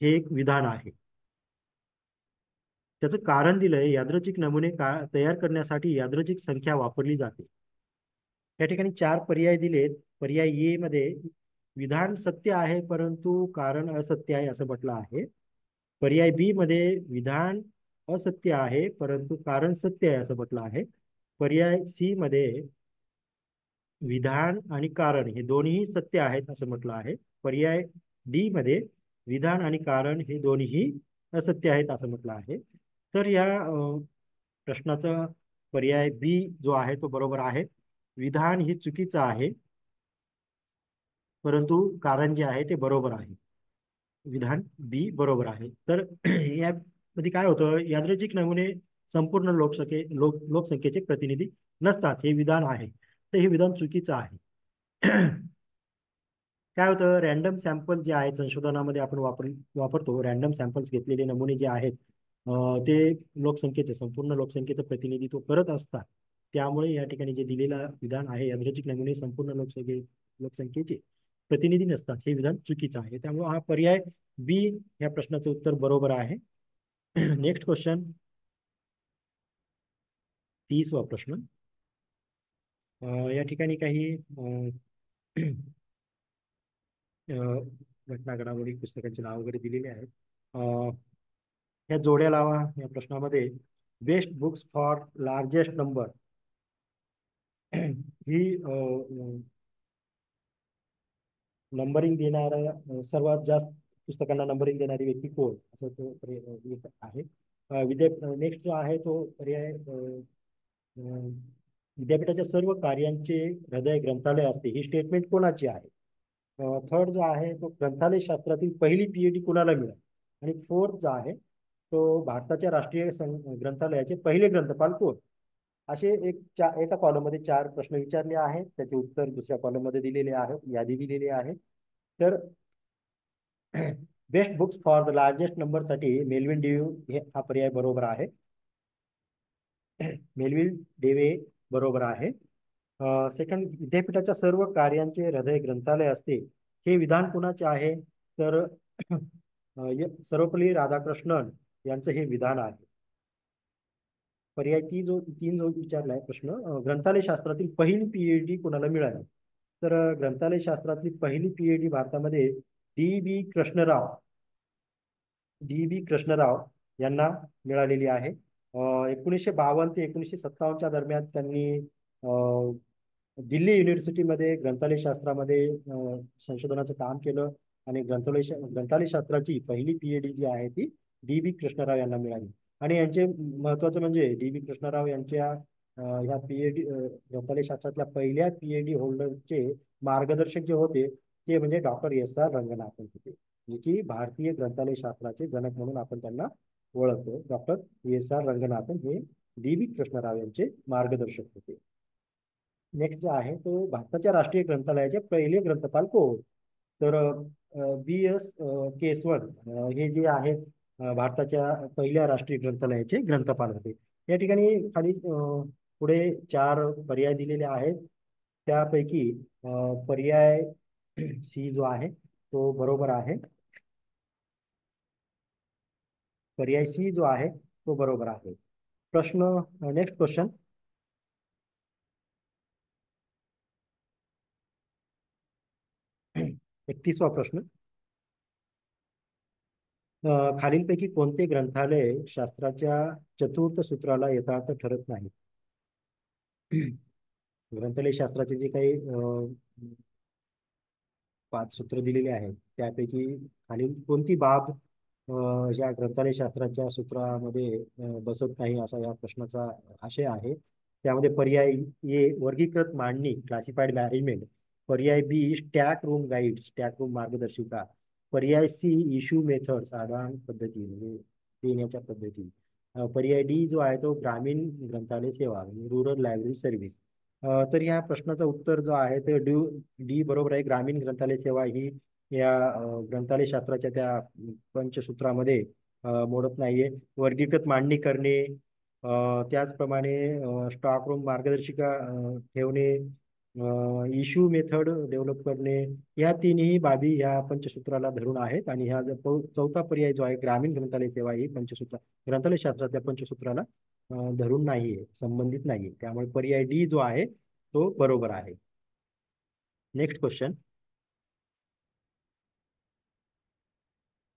[SPEAKER 1] हे एक विधान आहे. त्याचं कारण दिलंय, यादृच्छिक नमुने तयार करण्यासाठी यादृच्छिक संख्या वापरली जाते. या ठिकाणी चार पर्याय दिलेत. पर्याय ए मध्ये विधान सत्य आहे परंतु कारण असत्य आहे असं म्हटलं आहे. पर्याय बी मध्ये विधान असत्य आहे परंतु कारण सत्य आहे असं म्हटलं आहे. पर्याय सी मध्ये विधान आणि कारण हे दोन्ही सत्य आहेत असं म्हटलं आहे. पर्याय डी मध्ये विधान आणि कारण हे दोन्ही असत्य आहेत असं म्हटलं आहे. तर या प्रश्नाचा पर्याय बी जो आहे तो बरोबर आहे. विधान ही चुकीचं आहे परंतु कारण जे आहे ते बरोबर आहे. विधान बी बरोबर आहे. तर यामध्ये काय होतं, यादृच्छिक नमुने संपूर्ण लोकसंख्येचे प्रतिनिधी नसतात हे विधान आहे, तर हे विधान चुकीचं आहे. काय होतं, रॅन्डम सॅम्पल जे आहेत संशोधनामध्ये आपण वापरतो, रॅन्डम सॅम्पल्स घेतलेले नमुने जे आहेत ते लोकसंख्येचे संपूर्ण लोकसंख्येचं प्रतिनिधित्व करत असतात. त्यामुळे या ठिकाणी जे दिलेलं विधान आहे, यादृच्छिक नमुने संपूर्ण लोकसंख्येचे प्रतिनिधी नसतात, हे विधान चुकीचं आहे. त्यामुळे हा पर्याय बी या प्रश्नाचं उत्तर बरोबर आहे. नेक्स्ट क्वेश्चन, 30वा प्रश्न. या ठिकाणी काही अ, घटना घडामोडी पुस्तकांची नाव वगैरे दिलेली आहेत. या जोड्या लावा या प्रश्नामध्ये. Best books for largest number he numbering देणारा सर्वात जास्त पुस्तकांना नंबरिंग देणारी व्यक्ती कोण, असं तो एक आहे. नेक्स्ट जो आहे तो पर्याय विद्यापीठाच्या सर्व कार्यांचे हृदय ग्रंथालय असते, ही स्टेटमेंट कोणाची आहे? थर्ड जो आहे तो ग्रंथालय शास्त्रातील पहिली पीएचडी कुणाला मिळाली? आणि फोर्थ जो आहे तो भारताच्या राष्ट्रीय ग्रंथालयाचे पहिले ग्रंथपाल कोण? असे एका कॉलम मध्ये चार प्रश्न विचारले आहेत, त्याचे उत्तर दुसऱ्या कॉलम मध्ये दिलेले आहेत, यादी दिलेली आहे. तर best books for the largest number साठी मेलविन डेव्ह हे हा पर्याय बरोबर आहे. मेलविन डेव्हे बरोबर आहे. सेकंड, विद्यापीठाच्या सर्व कार्यांचे हृदय ग्रंथालय असते, हे विधान कुणाचे आहे? तर सर्वपल्ली राधाकृष्णन यांचं हे विधान आहे. पर्याय तीन जो विचारलाय प्रश्न, ग्रंथालय शास्त्रातील पहिली पीएचडी कोणाला मिळाली? तर ग्रंथालय शास्त्रातली पहिली पीएचडी भारतामध्ये डी बी कृष्णराव यांना मिळालेली आहे. 1952 ते 1957च्या दरम्यान त्यांनी दिल्ली युनिव्हर्सिटीमध्ये ग्रंथालय शास्त्रामध्ये संशोधनाचं काम केलं आणि ग्रंथालय शास्त्राची पहिली पीएचडी जी आहे ती डी बी कृष्णराव यांना मिळाली. आणि यांचे महत्वाचं म्हणजे डी बी कृष्णराव यांच्या ह्या पीएचडी ग्रंथालय शास्त्रातल्या पहिल्या पीएचडी होल्डरचे मार्गदर्शक जे होते ते म्हणजे डॉक्टर एस आर रंगनाथन होते, जे की भारतीय ग्रंथालय शास्त्राचे जनक म्हणून आपण त्यांना ओळखतो. डॉक्टर एस आर रंगनाथन हे डी बी कृष्णराव यांचे मार्गदर्शक होते. नेक्स्ट जो आहे तो भारताच्या राष्ट्रीय ग्रंथालयाचे पहिले ग्रंथपाल कोण? तर बी एस केसवन हे जे आहेत भारताच्या पहिल्या राष्ट्रीय ग्रंथालयाचे ग्रंथपाल होते. या ठिकाणी खाली पुढे चार पर्याय दिलेले आहेत, त्यापैकी पर्याय सी जो आहे तो बरोबर आहे. पर्याय सी जो आहे तो बरोबर आहे. नेक्स्ट क्वेश्चन, 31वा प्रश्न. खालीलपैकी कोणते ग्रंथालय शास्त्राच्या चतुर्थ सूत्राला यथार्थ ठरत नाही? ग्रंथालय शास्त्राचे जे काही 5 सूत्र दिलेले आहेत त्यापैकी खालील कोणती बाब या ग्रंथालय शास्त्राच्या सूत्रामध्ये बसत नाही असा या प्रश्नाचा आशय आहे. त्यामध्ये पर्याय ए वर्गीकृत मांडणी क्लासिफाईड मॅनेजमेंट, पर्याय B stack room guide stack room मार्गदर्शिका, पर्याय सी इश्यू मेथड साधारण पद्धती म्हणजे देण्याच्या पद्धती, पर्याय डी जो आहे तो ग्रामीण ग्रंथालय सेवा रुरल लायब्ररी सर्व्हिस. तर या प्रश्नाचं उत्तर जो आहे ते डी बरोबर आहे. ग्रामीण ग्रंथालय सेवा ही या ग्रंथालय शास्त्राच्या त्या पंचसूत्रामध्ये मोडत नाहीये. वर्गीकृत मांडणी करणे, त्याचप्रमाणे स्टॉक रूम मार्गदर्शिका ठेवणे, इश्यू मेथड डेव्हलप करणे, या तिन्ही बाबी या पंचसूत्राला धरून आहेत. आणि ह्या चौथा पर्याय जो आहे ग्रामीण ग्रंथालय सेवा ही पंचसूत्र ग्रंथालय शास्त्राच्या पंचसूत्राला धरून नाहीये, संबंधित नाहीये. त्यामुळे पर्याय डी जो आहे तो बरोबर आहे. Next question.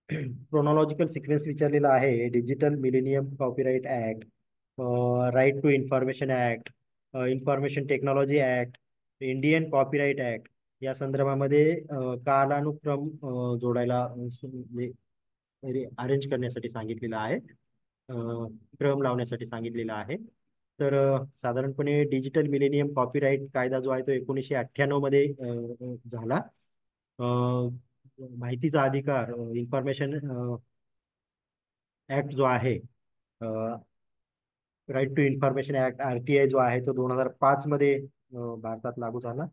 [SPEAKER 1] क्रोनॉलॉजिकल सिक्वेन्स विचारलेला आहे. Digital millennium copyright act, right to information act, information technology act, Indian copyright act या संदर्भामध्ये कालानुक्रम जोडायला म्हणजे अरेंज करण्यासाठी सांगितलेलं आहे. क्रम लावण्यासाठी सांगितलेला आहे. तर साधारणपणे डिजिटल मिलेनियम कॉपीराइट कायदा जो आहे तो 1998 मध्ये झाला. माहितीचा अधिकार इन्फॉर्मेशन ऍक्ट जो आहे, right to information act RTI जो आहे तो 2005 मध्ये भारतात लागू झाला.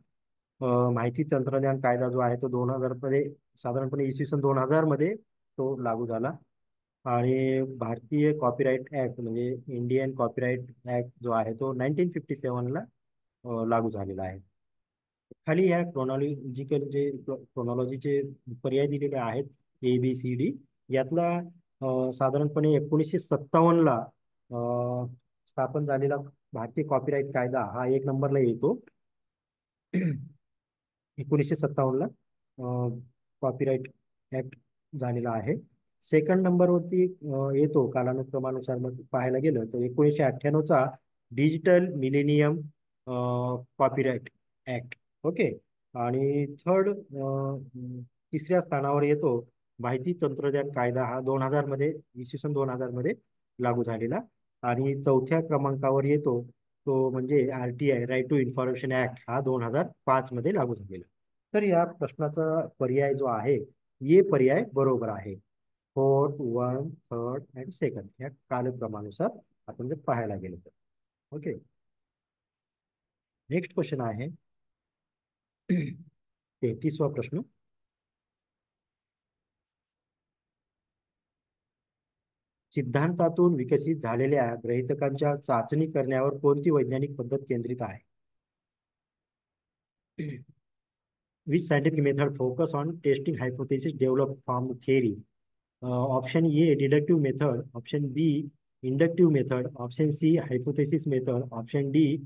[SPEAKER 1] माहिती तंत्रज्ञान कायदा जो आहे तो 2000 मध्ये साधारणपणे इसवी सन 2000 मध्ये तो लागू झाला. आणि भारतीय कॉपीराइट ऍक्ट म्हणजे इंडियन कॉपीराइट ऍक्ट जो आहे तो 1957ला लागू झालेला आहे. खाली ह्या क्रोनॉलॉजीचे पर्याय दिलेले आहेत ABCD. यातला साधारणपणे 1957ला स्थापन झालेला भारतीय कॉपीराइट कायदा हा एक नंबरला येतो. 1957ला कॉपीराइट ऍक्ट झालेला आहे. सेकंड नंबरवरती येतो कालानुक्रमानुसार मग पाहायला गेलं तर 1998चा digital millennium copyright act. Okay. आणि तिसऱ्या स्थानावर येतो माहिती तंत्रज्ञान कायदा हा 2000 मध्ये इसवी सन 2000 मध्ये लागू झालेला. आणि चौथ्या क्रमांकावर येतो तो म्हणजे RTI right to information act हा 2005 मध्ये लागू झालेला. तर या प्रश्नाचा पर्याय जो आहे ये पर्याय बरोबर आहे. Fourth, one, third and second या कालक्रमानुसार आपण जर पाहायला गेलो तर. ओके. नेक्स्ट क्वेश्चन आहे 33वा प्रश्न. सिद्धांतातून विकसित झालेल्या गृहीतकांच्या चाचणी करण्यावर कोणती वैज्ञानिक पद्धत केंद्रित आहे? Which scientific method focus on testing hypothesis developed from theory? Option A deductive method, option B inductive method, option C hypothesis method, option D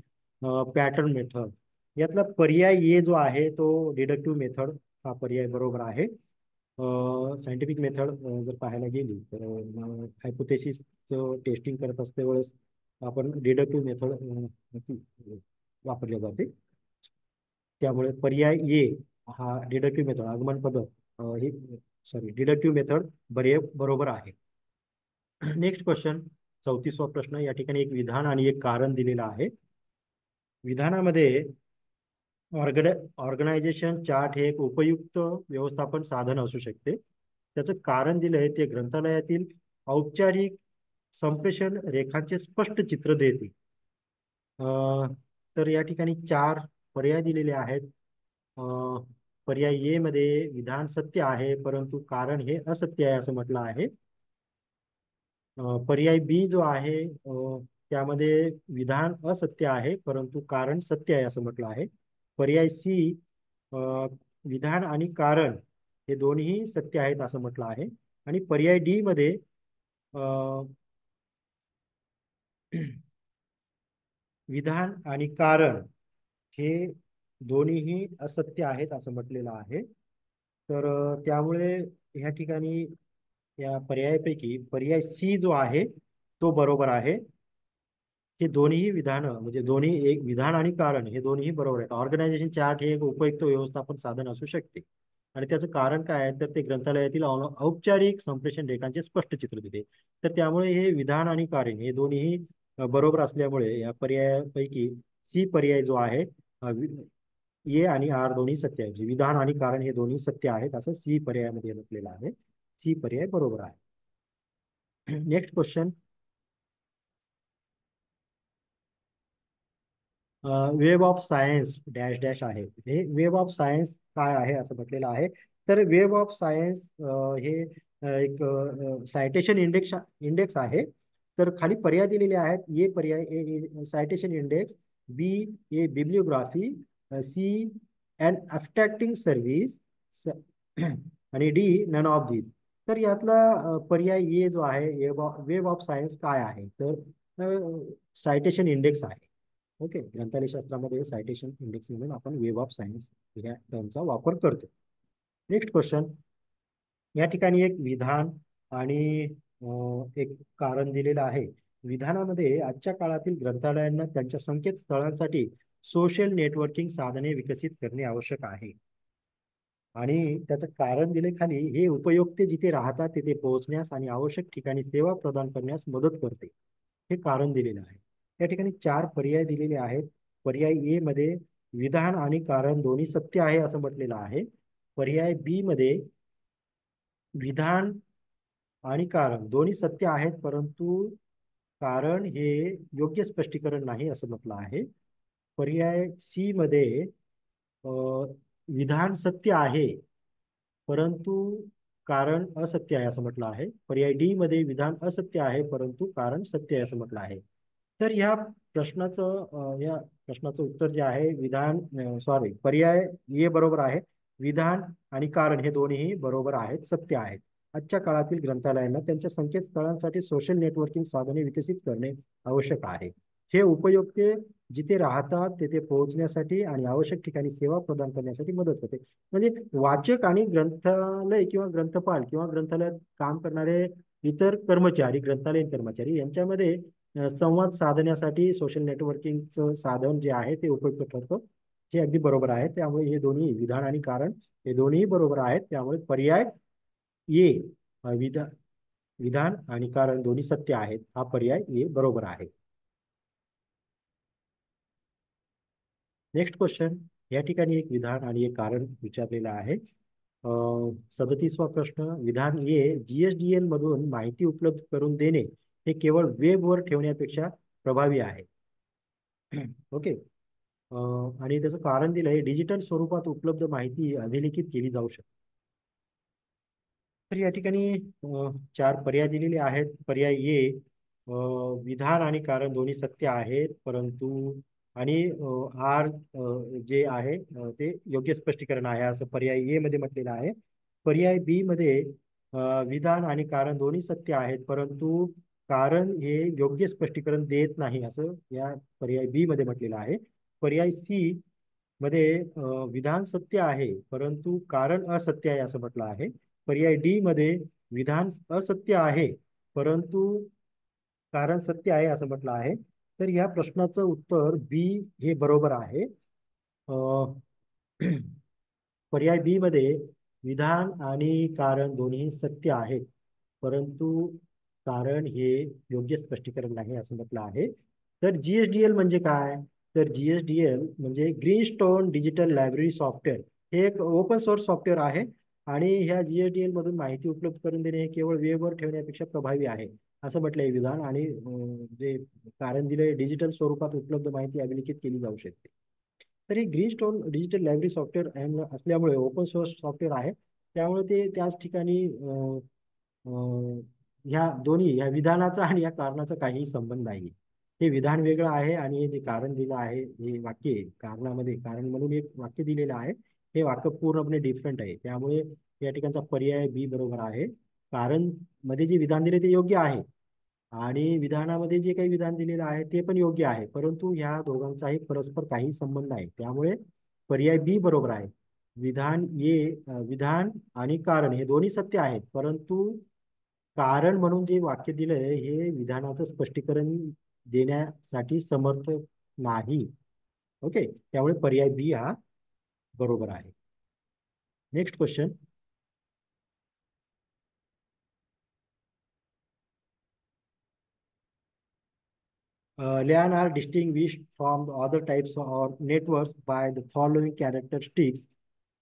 [SPEAKER 1] pattern method. यातला पर्याय ए जो आहे तो डिडक्टिव्ह मेथड हा पर्याय बरोबर आहे. सायंटिफिक मेथड जर पाहायला गेली तर हायपोथेसिसचं टेस्टिंग करत असते वेळेस आपण डिडक्टिव्ह मेथड वापरले जाते. त्यामुळे पर्याय ए हा डिडक्टिव्ह मेथड आगमन पद्धत ही सॉरी डिडक्टिव्ह मेथड बरोबर आहे. नेक्स्ट क्वेश्चन 34वा प्रश्न. या ठिकाणी एक विधान आणि एक कारण दिलेलं आहे. विधानामध्ये ऑर्गनायझेशन चार्ट हे एक उपयुक्त व्यवस्थापन साधन असू शकते. त्याचं कारण दिलंय ते ग्रंथालयातील औपचारिक संप्रेषण रेखांचे स्पष्ट चित्र देते. तर या ठिकाणी 4 पर्याय दिलेले आहेत. पर्याय ए मध्ये विधान सत्य आहे परंतु कारण हे असत्य आहे असं म्हटलं आहे. पर्याय बी जो आहे त्यामध्ये विधान असत्य आहे परंतु कारण सत्य आहे असं म्हटलं आहे. पर्याय सी विधान आणि कारण हे दोन्ही सत्य आहेत असं म्हटलं आहे. आणि पर्याय डी मध्ये विधान आणि कारण हे दोन्हीही असत्य आहेत असं म्हटलेलं आहे. तर त्यामुळे ह्या ठिकाणी या पर्यायापैकी पर्याय सी जो आहे तो बरोबर आहे. हे दोन्ही विधानं म्हणजे दोन्ही एक विधान आणि कारण हे दोन्ही बरोबर आहेत. ऑर्गनायझेशन चार्ट हे एक उपयुक्त व्यवस्थापन साधन असू शकते. आणि त्याचं कारण काय आहे तर ते ग्रंथालयातील औपचारिक संप्रेषण रेखांचे स्पष्ट चित्र देते. तर त्यामुळे हे विधान आणि कारण हे दोन्ही बरोबर असल्यामुळे या पर्यायापैकी सी पर्याय जो आहे ए आणि आर दोन्ही सत्य आहे. म्हणजे विधान आणि कारण हे दोन्ही सत्य आहेत असं सी पर्यायामध्ये म्हटलेलं आहे. सी पर्याय बरोबर आहे. Next question. Web of science dash dash आहे. हे वेब ऑफ सायन्स काय आहे असं म्हटलेलं आहे. तर वेब ऑफ सायन्स हे एक सायटेशन इंडेक्स आहे. तर खाली पर्याय दिलेले आहेत. ए पर्याय A citation index, B a bibliography, C and abstracting service आणि डी नन ऑफ दिस. तर यातला पर्याय ए जो आहे वेब ऑफ सायन्स काय आहे तर सायटेशन इंडेक्स आहे. ओके, ग्रंथालय शास्त्रामध्ये सायटेशन इंडेक्स म्हणून आपण वेब ऑफ सायन्स या टर्मचा वापर करतो. Next question. या ठिकाणी एक विधान आणि एक कारण दिलेलं आहे. विधानामध्ये आजच्या काळातील ग्रंथालयांना त्यांच्या संकेतस्थळांसाठी सोशल नेटवर्किंग साधने विकसित करणे आवश्यक आहे. आणि त्याचं कारण दिले खाली, हे उपयोक्ते जिथे राहतात तिथे पोहोचण्यास आणि आवश्यक ठिकाणी सेवा प्रदान करण्यास मदत करते. हे कारण दिलेलं आहे. या ठिकाणी चार पर्याय दिलेले आहेत. पर्याय ए मध्ये विधान आणि कारण दोन्ही सत्य आहे असं म्हटलेलं आहे. पर्याय बी मध्ये विधान आणि कारण दोन्ही सत्य आहेत परंतु कारण हे योग्य स्पष्टीकरण नाही असं म्हटलं आहे. पर्याय सी मध्ये अ, विधान सत्य आहे परंतु कारण असत्य आहे असं म्हटलं आहे. पर्याय डी मध्ये विधान असत्य आहे परंतु कारण सत्य आहे असं म्हटलं आहे. तर या प्रश्नाचं उत्तर जे आहे विधान सॉरी पर्याय ए बरोबर आहे. विधान आणि कारण हे दोन्ही बरोबर आहेत, सत्य आहेत. आजच्या काळातील ग्रंथालयांना त्यांच्या संकेतस्थळांसाठी सोशल नेटवर्किंग साधने विकसित करणे आवश्यक आहे. हे उपयोक्ते जिथे राहतात तिथे पोहोचण्यासाठी आणि आवश्यक ठिकाणी सेवा प्रदान करण्यासाठी मदत होते. म्हणजे वाचक आणि ग्रंथालय किंवा ग्रंथपाल किंवा ग्रंथालयात काम करणारे इतर कर्मचारी, ग्रंथालयीन कर्मचारी यांच्यामध्ये संवाद साधण्यासाठी सोशल नेटवर्किंगचं साधन जे आहे ते उपयुक्त ठरतं. हे अगदी बरोबर आहे. त्यामुळे हे दोन्ही विधान आणि कारण हे दोन्ही बरोबर आहेत. त्यामुळे पर्याय ए विधान विधान आणि कारण दोन्ही सत्य आहेत हा पर्याय ए बरोबर आहे. Next question. या ठिकाणी एक विधान आणि एक कारण विचारलेलं आहे. 37वा प्रश्न. विधान ए जीएसडीएन मधून माहिती उपलब्ध करून देणे हे केवळ वेबवर ठेवण्यापेक्षा प्रभावी आहे. ओके. आणि त्याचं कारण दिलं आहे डिजिटल स्वरूपात उपलब्ध माहिती अधोरेखित केली जाऊ शकते. तर या ठिकाणी चार पर्याय दिलेले आहेत. पर्याय ए विधान आणि कारण दोन्ही सत्य आहेत परंतु आणि आर जे आहे ते योग्य स्पष्टीकरण आहे असं पर्याय ए मध्ये म्हटलेलं आहे. पर्याय बी मध्ये विधान आणि कारण दोन्ही सत्य आहेत परंतु कारण हे योग्य स्पष्टीकरण देत नाही असं या पर्याय बी मध्ये म्हटलेलं आहे. पर्याय सी मध्ये विधान सत्य आहे परंतु कारण असत्य आहे असं म्हटलं आहे. पर्याय डी मध्ये विधान असत्य आहे परंतु कारण सत्य आहे असं म्हटलं आहे. तर या प्रश्नाचं उत्तर बी हे बरोबर आहे. अं, पर्याय बी मध्ये विधान आणि कारण दोन्ही सत्य आहेत परंतु कारण हे योग्य स्पष्टीकरण नाही असं म्हटलं आहे. तर जीएसडीएल म्हणजे काय? तर जीएसडीएल म्हणजे green stone digital library software. हे एक ओपन सोर्स सॉफ्टवेअर आहे आणि ह्या जीएसडीएल मधून माहिती उपलब्ध करून देणे हे केवळ वेबवर ठेवण्यापेक्षा प्रभावी आहे असं म्हटलंय विधान. आणि जे कारण दिलंय डिजिटल स्वरूपात उपलब्ध माहिती अभिलिखित केली जाऊ शकते. तर हे green stone digital library software असल्यामुळे ओपन सोर्स सॉफ्टवेअर आहे त्यामुळे ते त्याच ठिकाणी ह्या दोन्ही ह्या विधानाचा आणि या कारणाचा काहीही संबंध नाही. हे विधान वेगळं आहे आणि हे जे कारण दिलं आहे हे वाक्य आहे. कारणामध्ये कारण म्हणून एक वाक्य दिलेलं आहे हे वाक्य पूर्णपणे डिफरंट आहे. त्यामुळे या ठिकाणचा पर्याय बी बरोबर आहे. कारण मध्ये जे विधान दिले ते योग्य आहे आणि विधानामध्ये जे काही विधान दिलेलं आहे ते पण योग्य आहे परंतु ह्या दोघांचाही परस्पर काही संबंध नाही. त्यामुळे पर्याय बी बरोबर आहे. विधान आणि कारण हे दोन्ही सत्य आहेत परंतु कारण म्हणून जे वाक्य दिलंय हे विधानाचं स्पष्टीकरण देण्यासाठी समर्थ नाही. ओके, त्यामुळे पर्याय बी हा बरोबर आहे. Next question. LAN are distinguished from the other types of networks by the following characteristics: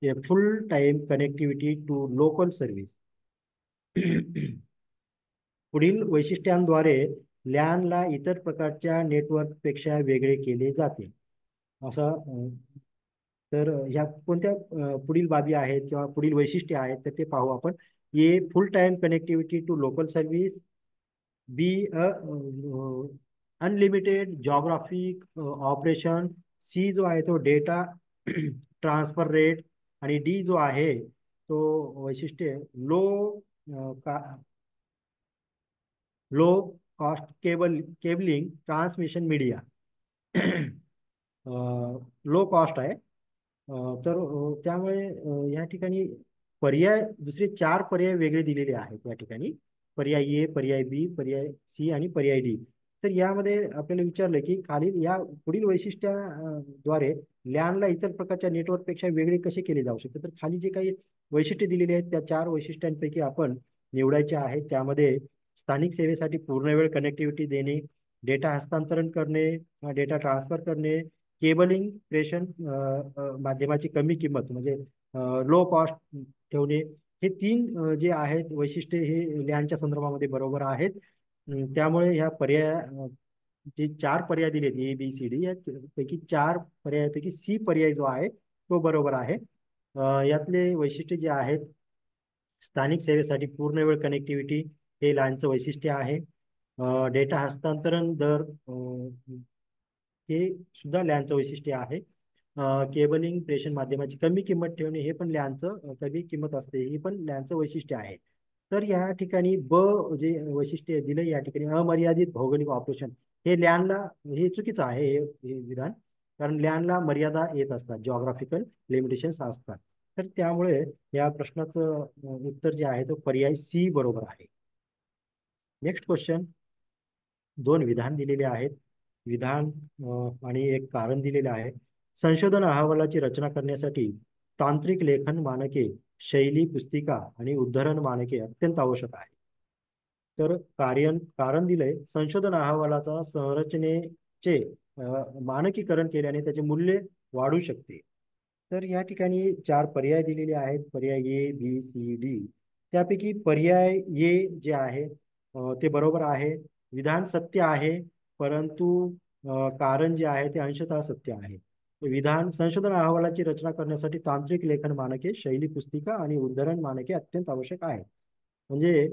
[SPEAKER 1] a full-time connectivity to local service. पुढील वैशिष्ट्यांद्वारे लॅनला इतर प्रकारच्या नेटवर्कपेक्षा वेगळे केले जाते. असं तर ह्या कोणत्या पुढील बाबी आहेत किंवा पुढील वैशिष्ट्ये आहेत तर ते पाहू आपण. A full time connectivity to local service. B unlimited geographic operation. C जो आहे तो डेटा ट्रान्सफर रेट. आणि डी जो आहे तो वैशिष्ट्य low low cost cabling transmission media. Low cost आहे. तर त्यामुळे या ठिकाणी पर्याय दुसरे 4 पर्याय वेगळे दिलेले आहेत या ठिकाणी. पर्याय ए, पर्याय बी, पर्याय सी आणि पर्याय डी. तर यामध्ये आपल्याला विचारलं की खालील या पुढील वैशिष्ट्याद्वारे लॅनला इतर प्रकारच्या नेटवर्कपेक्षा वेगळे कसे केले जाऊ शकते. तर खाली जे काही वैशिष्ट्ये दिलेली आहेत त्या 4 वैशिष्ट्यांपैकी आपण निवडायचे आहेत. त्यामध्ये स्थानिक सेवेसाठी पूर्ण वेळ कनेक्टिव्हिटी देणे, डेटा हस्तांतरण करणे, डेटा ट्रान्सफर करणे, केबलिंग प्रेषण माध्यमाची कमी किंमत म्हणजे लो कॉस्ट ठेवणे. हे 3 जे आहेत वैशिष्ट्ये हे लॅनच्या संदर्भामध्ये बरोबर आहेत. त्यामुळे ह्या पर्याय जे 4 पर्याय दिलेत ए बी सी डी या पैकी 4 पर्यायापैकी सी पर्याय जो आहे तो बरोबर आहे. यातले वैशिष्ट्य जे आहेत स्थानिक सेवेसाठी पूर्ण वेळ कनेक्टिव्हिटी हे लॅनचं वैशिष्ट्य आहे. डेटा हस्तांतरण दर हे सुद्धा लॅनचं वैशिष्ट्य आहे. केबलिंग प्रेषण माध्यमाची कमी किंमत ठेवणे हे पण लॅनचं कमी किंमत असते हे पण लॅनचं वैशिष्ट्य आहे. तर या ठिकाणी ब जे वैशिष्ट्य दिलं या ठिकाणी अमर्यादित भौगोलिक ऑपरेशन हे लॅनला हे चुकीचं आहे हे विधान. कारण लॅनला मर्यादा येत असतात, जॉग्राफिकल लिमिटेशन्स असतात. तर त्यामुळे या प्रश्नाचं उत्तर जे आहे तो पर्याय सी बरोबर आहे. Next question. 2 विधान दिलेले आहेत. विधान आणि एक कारण दिलेले आहे. संशोधन अहवालाची रचना करण्यासाठी तांत्रिक लेखन मानके, शैली पुस्तिका आणि उद्धरण मानके अत्यंत आवश्यक आहे. तर कारण दिलंय संशोधन अहवालाचा संरचनेचे मानकीकरण केल्याने त्याचे मूल्य वाढू शकते. तर या ठिकाणी 4 पर्याय दिलेले आहेत. पर्याय ए, बी, सी, डी. त्यापैकी पर्याय ए जे आहे ते बरोबर आहे. विधान सत्य आहे परंतु कारण जे आहे ते अंशतः सत्य आहे. विधान संशोधन अहवालाची रचना करण्यासाठी तांत्रिक लेखन मानके, शैली पुस्तिका आणि उद्धरण मानके अत्यंत आवश्यक आहे. म्हणजे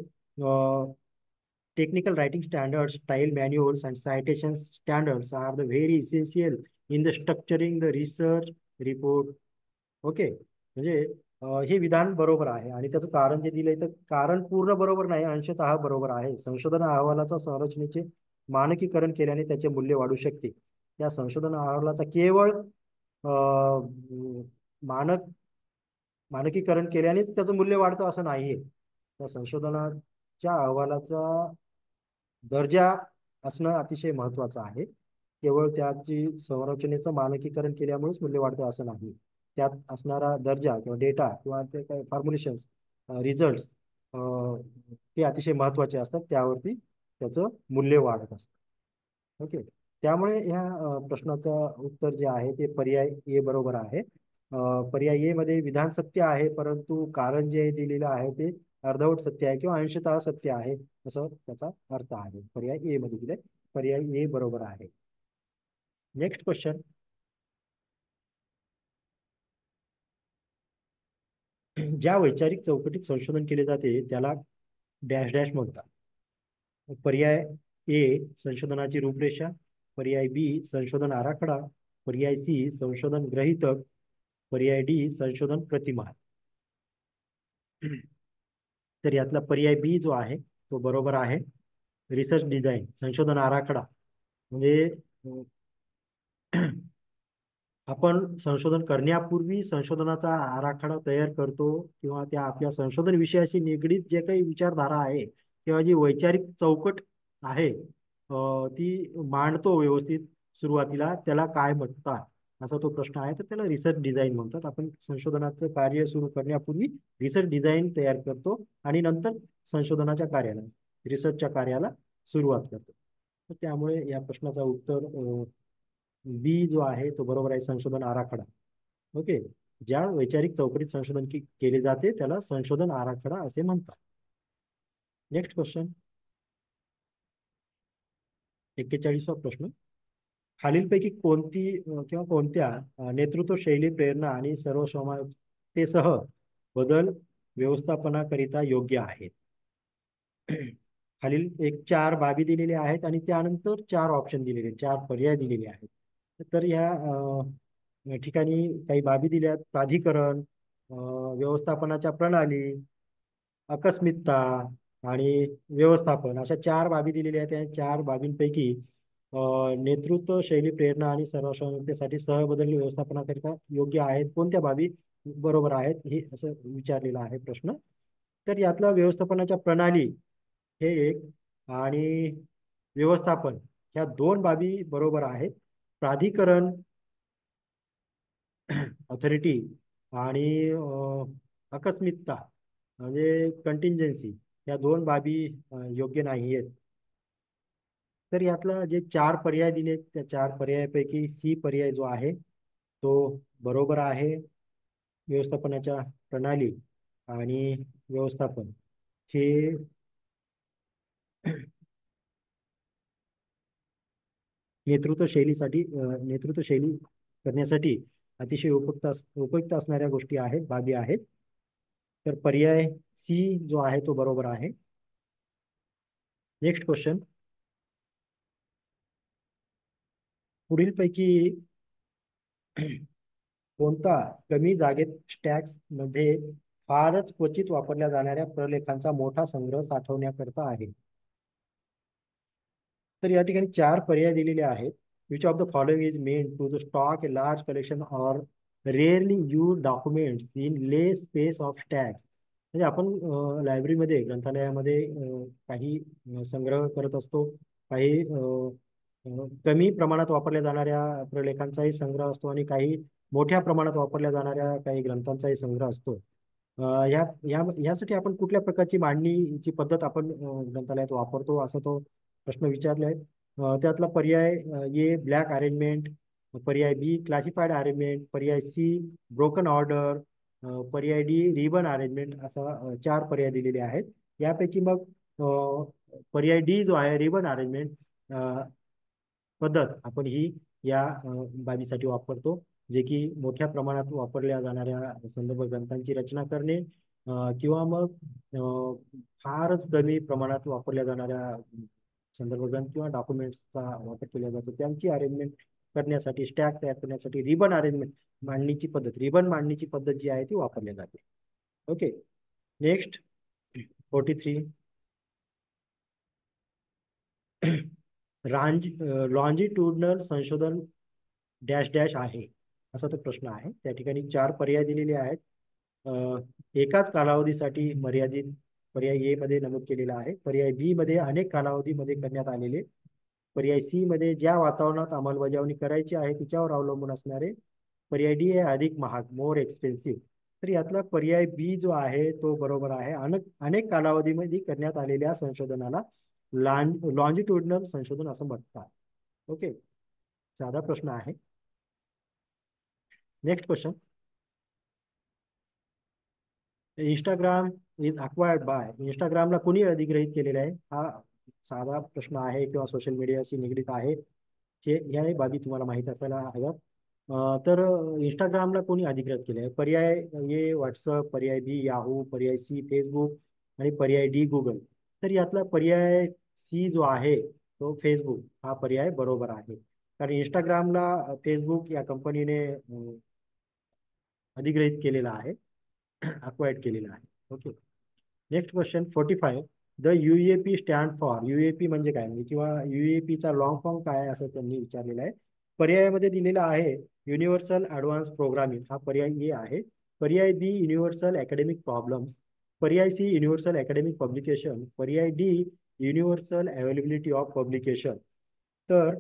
[SPEAKER 1] technical writing standards, style manuals, and citation standards are the very essential in the structuring the research report. Okay. म्हणजे हे विधान बरोबर आहे आणि त्याचं कारण जे दिलंय तर कारण पूर्ण बरोबर नाही, अंशतः बरोबर आहे. संशोधन अहवालाचा संरचनेचे मानकीकरण केल्याने त्याचे मूल्य वाढू शकते. त्या संशोधन अहवालाचा केवळ मानक मानकीकरण केल्यानेच त्याचं मूल्य वाढतं असं नाहीये. त्या संशोधनाच्या अहवालाचा दर्जा असणं अतिशय महत्वाचं आहे. केवळ त्याची संरचनेचं मानकीकरण केल्यामुळेच मूल्य वाढतं असं नाही. त्यात असणारा दर्जा किंवा डेटा किंवा ते काही फॉर्म्युलेशन्स रिझल्ट ते अतिशय महत्वाचे असतात. त्यावरती त्याचं मूल्य वाढत असतं. ओके. त्यामुळे ह्या प्रश्नाचं उत्तर जे आहे ते पर्याय ए बरोबर आहे. पर्याय ए मध्ये विधान सत्य आहे परंतु कारण जे दिलेलं आहे ते अर्धवट सत्य आहे किंवा अंशतः सत्य आहे असं त्याचा अर्थ आहे. पर्याय ए मध्ये दिले. पर्याय ए बरोबर आहे. Next question. ज्या वैचारिक चौकटीत संशोधन केले जाते त्याला डॅश डॅश म्हणतात. पर्याय ए संशोधनाची रूपरेषा. पर्याय बी संशोधन आराखडा. पर्याय सी संशोधन ग्रहितक. पर्याय डी संशोधन प्रतिमान. तर यातला पर्याय बी जो आहे तो बरोबर आहे. रिसर्च डिझाईन संशोधन आराखडा म्हणजे आपण संशोधन करण्यापूर्वी संशोधनाचा आराखडा तयार करतो किंवा त्या आपल्या संशोधन विषयाशी निगडीत जे काही विचारधारा आहे किंवा जी वैचारिक चौकट आहे ती मांडतो व्यवस्थित सुरुवातीला. त्याला काय म्हणतात असा तो प्रश्न आहे, तर त्याला रिसर्च डिझाईन म्हणतात. आपण संशोधनाचं कार्य सुरू करण्यापूर्वी रिसर्च डिझाईन तयार करतो आणि नंतर संशोधनाच्या कार्याला, रिसर्चच्या कार्याला सुरुवात करतो. तर त्यामुळे या प्रश्नाचा उत्तर बी जो आहे तो बरोबर आहे, संशोधन आराखडा. ओके. ज्या वैचारिक चौकटीत संशोधन केले जाते त्याला संशोधन आराखडा असे म्हणतात. नेक्स्ट क्वेश्चन, 41वा प्रश्न. खालीलपैकी कोणती किंवा कोणत्या नेतृत्व शैली, प्रेरणा आणि सर्वसमावेशतेसह बदल व्यवस्थापनाकरिता योग्य आहेत? खालील एक 4 बाबी दिलेल्या आहेत आणि त्यानंतर 4 ऑप्शन दिलेले, 4 पर्याय दिलेले आहेत. तर या ठिकाणी काही बाबी दिल्यात: प्राधिकरण, व्यवस्थापनाच्या प्रणाली, आकस्मिकता आणि व्यवस्थापन, अशा 4 बाबी दिलेल्या आहेत. या 4 बाबींपैकी नेतृत्व शैली, प्रेरणा आणि सर्वसमावेशतेसाठी सहबदल व्यवस्थापनाकरिता योग्य आहेत कोणत्या बाबी बरोबर आहेत, हे असं विचारलेला आहे प्रश्न. तर यातला व्यवस्थापनाच्या प्रणाली हे एक आणि व्यवस्थापन ह्या 2 बाबी बरोबर आहेत. प्राधिकरण, ऑथॉरिटी आणि आकस्मिकता म्हणजे कंटिंजन्सी, या 2 बाबी योग्य नाही आहेत. तर यातला जे 4 पर्याय दिले त्या 4 पर्यायापैकी सी पर्याय जो आहे तो बरोबर आहे. व्यवस्थापनाच्या प्रणाली आणि व्यवस्थापन हे नेतृत्व शैली करण्यासाठी अतिशय उपयुक्त असणाऱ्या गोष्टी आहेत, बाबी आहेत. तर पर्याय सी जो आहे तो बरोबर आहे. नेक्स्ट क्वेश्चन, पुढीलपैकी कोणता कमी जागेत स्टॅक्स मध्ये फारच क्वचित वापरल्या जाणाऱ्या प्रलेखांचा मोठा संग्रह साठवण्याकरता आहे? तर या ठिकाणी 4 पर्याय दिलेले आहेत. Which of the following is mean to the stock a large collection or rarely use documents in less space of stacks? म्हणजे आपण लायब्ररीमध्ये, ग्रंथालयामध्ये काही संग्रह करत असतो, काही कमी प्रमाणात वापरल्या जाणाऱ्या प्रलेखांचाही संग्रह असतो आणि काही मोठ्या प्रमाणात वापरल्या जाणाऱ्या काही ग्रंथांचाही संग्रह असतो. यासाठी आपण कुठल्या प्रकारची मांडणीची पद्धत आपण ग्रंथालयात वापरतो, असा तो प्रश्न विचारले आहेत. त्यातला पर्याय ए ब्लॅक अरेंजमेंट, पर्याय बी क्लासिफाईड अरेंजमेंट, पर्याय सी ब्रोकन ऑर्डर, पर्याय डी रिबन अरेंजमेंट, असा 4 पर्याय दिलेले आहेत. यापैकी मग पर्याय डी जो आहे, रिबन अरेंजमेंट पद्धत, आपण ही या बाबीसाठी वापरतो, जे की मोठ्या प्रमाणात वापरल्या जाणाऱ्या संदर्भ ग्रंथांची रचना करणे किंवा मग फारच कमी प्रमाणात वापरल्या जाणाऱ्या संदर्भ ग्रंथ किंवा डॉक्युमेंट्सचा वापर केला जातो, त्यांची अरेंजमेंट करण्यासाठी, स्टॅक तयार करण्यासाठी रिबन अरेंजमेंट, मांडणीची पद्धत, रिबन मांडणीची पद्धत जी आहे ती वापरली जाते. ओके. नेक्स्ट 43. लॉन्जिट्युडनल संशोधन डॅश डॅश आहे, असा तो प्रश्न आहे. त्या ठिकाणी 4 पर्याय दिलेले आहेत. एकाच कालावधीसाठी मर्यादित, पर्याय ए मध्ये नमूद केलेला आहे. पर्याय बी मध्ये अनेक कालावधीमध्ये करण्यात आलेले. पर्याय सी मध्ये ज्या वातावरणात अंमलबजावणी करायची आहे तिच्यावर अवलंबून असणारे. पर्याय डी आहे अधिक महाग, मोर एक्सपेन्सिव्ह. तर यातला पर्याय बी जो आहे तो बरोबर आहे. अनेक अनेक कालावधीमध्ये करण्यात आलेल्या संशोधनाला लॉन्जिट्युडनल संशोधन असं म्हणतात. ओके. साधा प्रश्न आहे. Next question, Instagram is acquired by, इंस्टाग्रामला कोणी अधिग्रहित केलेलं आहे? हा साधा प्रश्न आहे किंवा सोशल मीडियाशी निगडीत आहे, हे ह्याही बाबी तुम्हाला माहीत असायला हव्यात. तर इंस्टाग्रामला कोणी अधिग्रहित केले आहे? पर्याय ए व्हॉट्सअप, पर्याय बी याहू, पर्याय सी फेसबुक आणि पर्याय डी गुगल. तर यातला पर्याय सी जो आहे तो फेसबुक हा पर्याय बरोबर आहे. कारण इंस्टाग्रामला फेसबुक या कंपनीने अधिग्रहित केलेला आहे, अक्वायर्ड केलेला आहे. Okay. Next question 45. The युएपी stand for, युएपी म्हणजे काय, म्हणजे किंवा युएपीचा लॉंग फॉर्म काय आहे असं त्यांनी विचारलेलं आहे. पर्यायामध्ये दिलेला आहे युनिव्हर्सल ॲडव्हान्स प्रोग्रामिंग, हा पर्याय ए आहे. पर्याय बी युनिव्हर्सल अकॅडमिक प्रॉब्लेम्स, पर्याय सी युनिव्हर्सल अकॅडमिक पब्लिकेशन, पर्याय D universal availability of publication. तर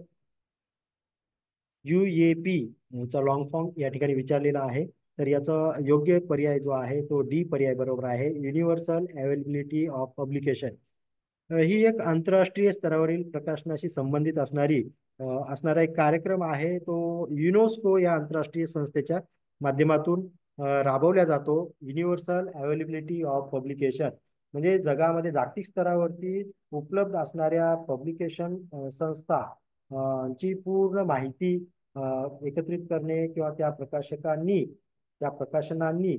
[SPEAKER 1] UAP चा लॉंग फॉर्म या ठिकाणी विचारलेला आहे. तर याचा योग्य पर्याय जो आहे तो डी पर्याय बरोबर आहे, युनिव्हर्सल अवेलेबिलिटी ऑफ पब्लिकेशन. ही एक आंतरराष्ट्रीय स्तरावरील प्रकाशनाशी संबंधित असणारा एक कार्यक्रम आहे. तो युनेस्को या आंतरराष्ट्रीय संस्थेच्या माध्यमातून राबवला जातो. युनिव्हर्सल अवेलेबिलिटी ऑफ पब्लिकेशन म्हणजे जगामध्ये जागतिक स्तरावरती उपलब्ध असणाऱ्या पब्लिकेशन संस्था ची पूर्ण माहिती एकत्रित करणे किंवा त्या प्रकाशनांनी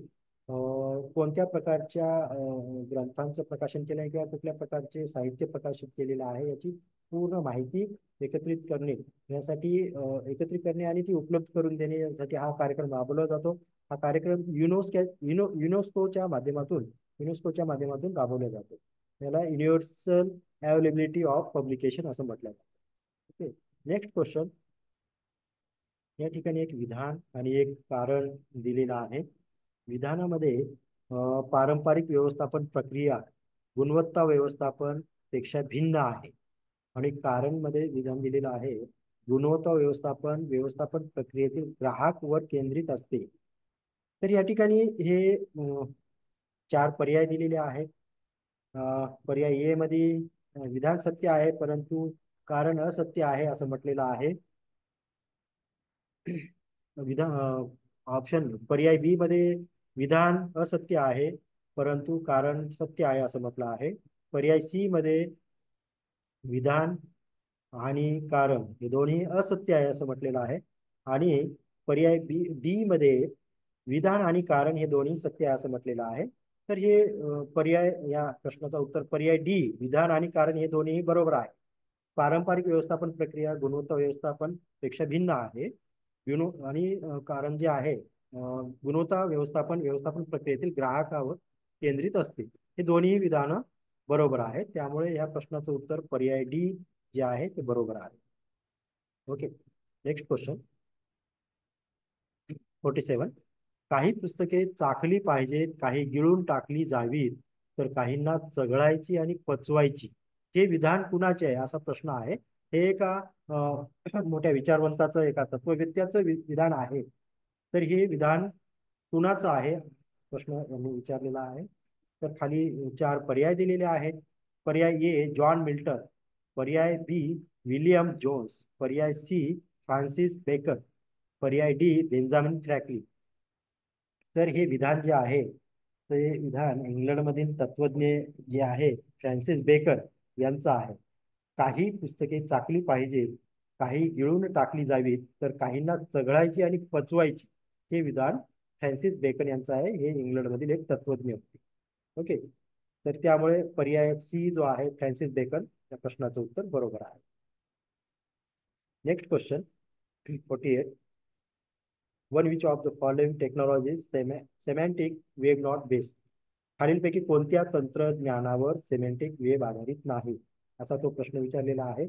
[SPEAKER 1] कोणत्या प्रकारच्या ग्रंथांचं प्रकाशन केलं आहे किंवा कुठल्या प्रकारचे साहित्य प्रकाशित केलेलं आहे याची पूर्ण माहिती एकत्रित करणे एकत्रित करणे आणि ती उपलब्ध करून देणे यासाठी हा कार्यक्रम राबवला जातो. हा कार्यक्रम युनेस्कोच्या माध्यमातून राबवला जातो. याला युनिव्हर्सल अवेलेबिलिटी ऑफ पब्लिकेशन असं म्हटलं जातं. Okay, next question. या ठिकाणी एक विधान आणि एक कारण दिलेलं आहे. विधानामध्ये पारंपरिक व्यवस्थापन प्रक्रिया गुणवत्ता व्यवस्थापन पेक्षा भिन्न आहे. आणि कारण मध्ये विधान दिलेलं आहे, गुणवत्ता व्यवस्थापन व्यवस्थापन प्रक्रियेतील ग्राहक वर केंद्रित असते. तर या ठिकाणी हे 4 पर्याय दिलेले आहेत. पर्याय ए मध्ये विधान सत्य आहे परंतु कारण असत्य आहे असं म्हटलेलं आहे. विधान ऑप्शन पर्याय बी मध्ये विधान असत्य आहे परंतु कारण सत्य आहे असं म्हटलं आहे. पर्याय सी मध्ये विधान आणि कारण हे दोन्ही असत्य आहे असं म्हटलेलं आहे. आणि पर्याय बी डी मध्ये विधान आणि कारण हे दोन्ही सत्य आहे असं म्हटलेलं आहे. तर हे पर्याय या प्रश्नाचा उत्तर पर्याय डी विधान आणि कारण हे दोन्ही बरोबर आहे. पारंपरिक व्यवस्थापन प्रक्रिया गुणवत्ता व्यवस्थापन पेक्षा भिन्न आहे. आणि कारण जे आहे गुणवत्ता व्यवस्थापन व्यवस्थापन प्रक्रियेतील ग्राहकावर केंद्रित असते. हे दोन्ही विधानं बरोबर आहेत. त्यामुळे या प्रश्नाचं उत्तर पर्याय डी जे आहे ते बरोबर आहे. Okay, next question 47. काही पुस्तके चाखली पाहिजेत, काही गिळून टाकली जावीत, तर काहींना चघळायची आणि पचवायची. हे विधान कुणाचे आहे असा प्रश्न आहे. हे एका मोठ्या विचारवंताचं एका तत्ववेत्याचं विधान आहे. तर हे विधान कुणाचं आहे प्रश्न यांनी विचारलेला आहे. तर खाली 4 पर्याय दिलेले आहेत. पर्याय ए जॉन मिल्टन, पर्याय बी विलियम जोन्स, पर्याय सी फ्रान्सिस बेकन, पर्याय डी बेंजामिन फ्रँकलिन. तर हे विधान जे आहे ते विधान इंग्लंडमधील तत्वज्ञ जे आहे फ्रान्सिस बेकन यांचं आहे. काही पुस्तके चाकली पाहिजे, काही गिळून टाकली जावीत, तर काहींना चघळायची आणि पचवायची. हे विधान फ्रान्सिस बेकन यांचं आहे. हे इंग्लंडमधील एक तत्वज्ञ होते. ओके, तर त्यामुळे पर्याय सी जो आहे फ्रान्सिस बेकन या प्रश्नाचं उत्तर बरोबर आहे. Next question 48. One which of the following technology semantic web not based. खालीलपैकी कोणत्या तंत्रज्ञानावर सेमॅन्टिक वेब आधारित नाही असा तो प्रश्न विचारलेला आहे.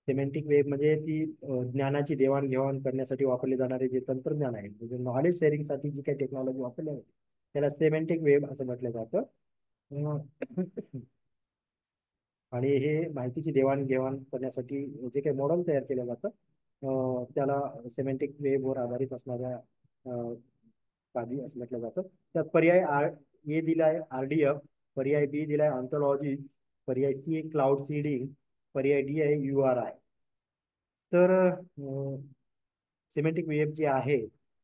[SPEAKER 1] सेमॅन्टिक वेब म्हणजे ती ज्ञानाची देवाणघेवाण करण्यासाठी वापरले जाणारे जे तंत्रज्ञान आहे म्हणजे नॉलेज शेअरिंगसाठी जी काही टेक्नॉलॉजी वापरली आहे त्याला सेमॅन्टिक वेब असं म्हटलं जातं. आणि हे माहितीची देवाणघेवाण करण्यासाठी जे काही मॉडेल तयार केलं जातं त्याला सेमॅन्टिक वेबवर आधारित असणाऱ्या बाबी असं म्हटलं जातं. त्यात पर्याय ए दिलाय RDF, पर्याय बी दिलाय ऑन्टॉलॉजी, पर्याय सी क्लाउड सीडिंग, पर्याय डी आहे URI. तर सिमेंटिक वेब जे आहे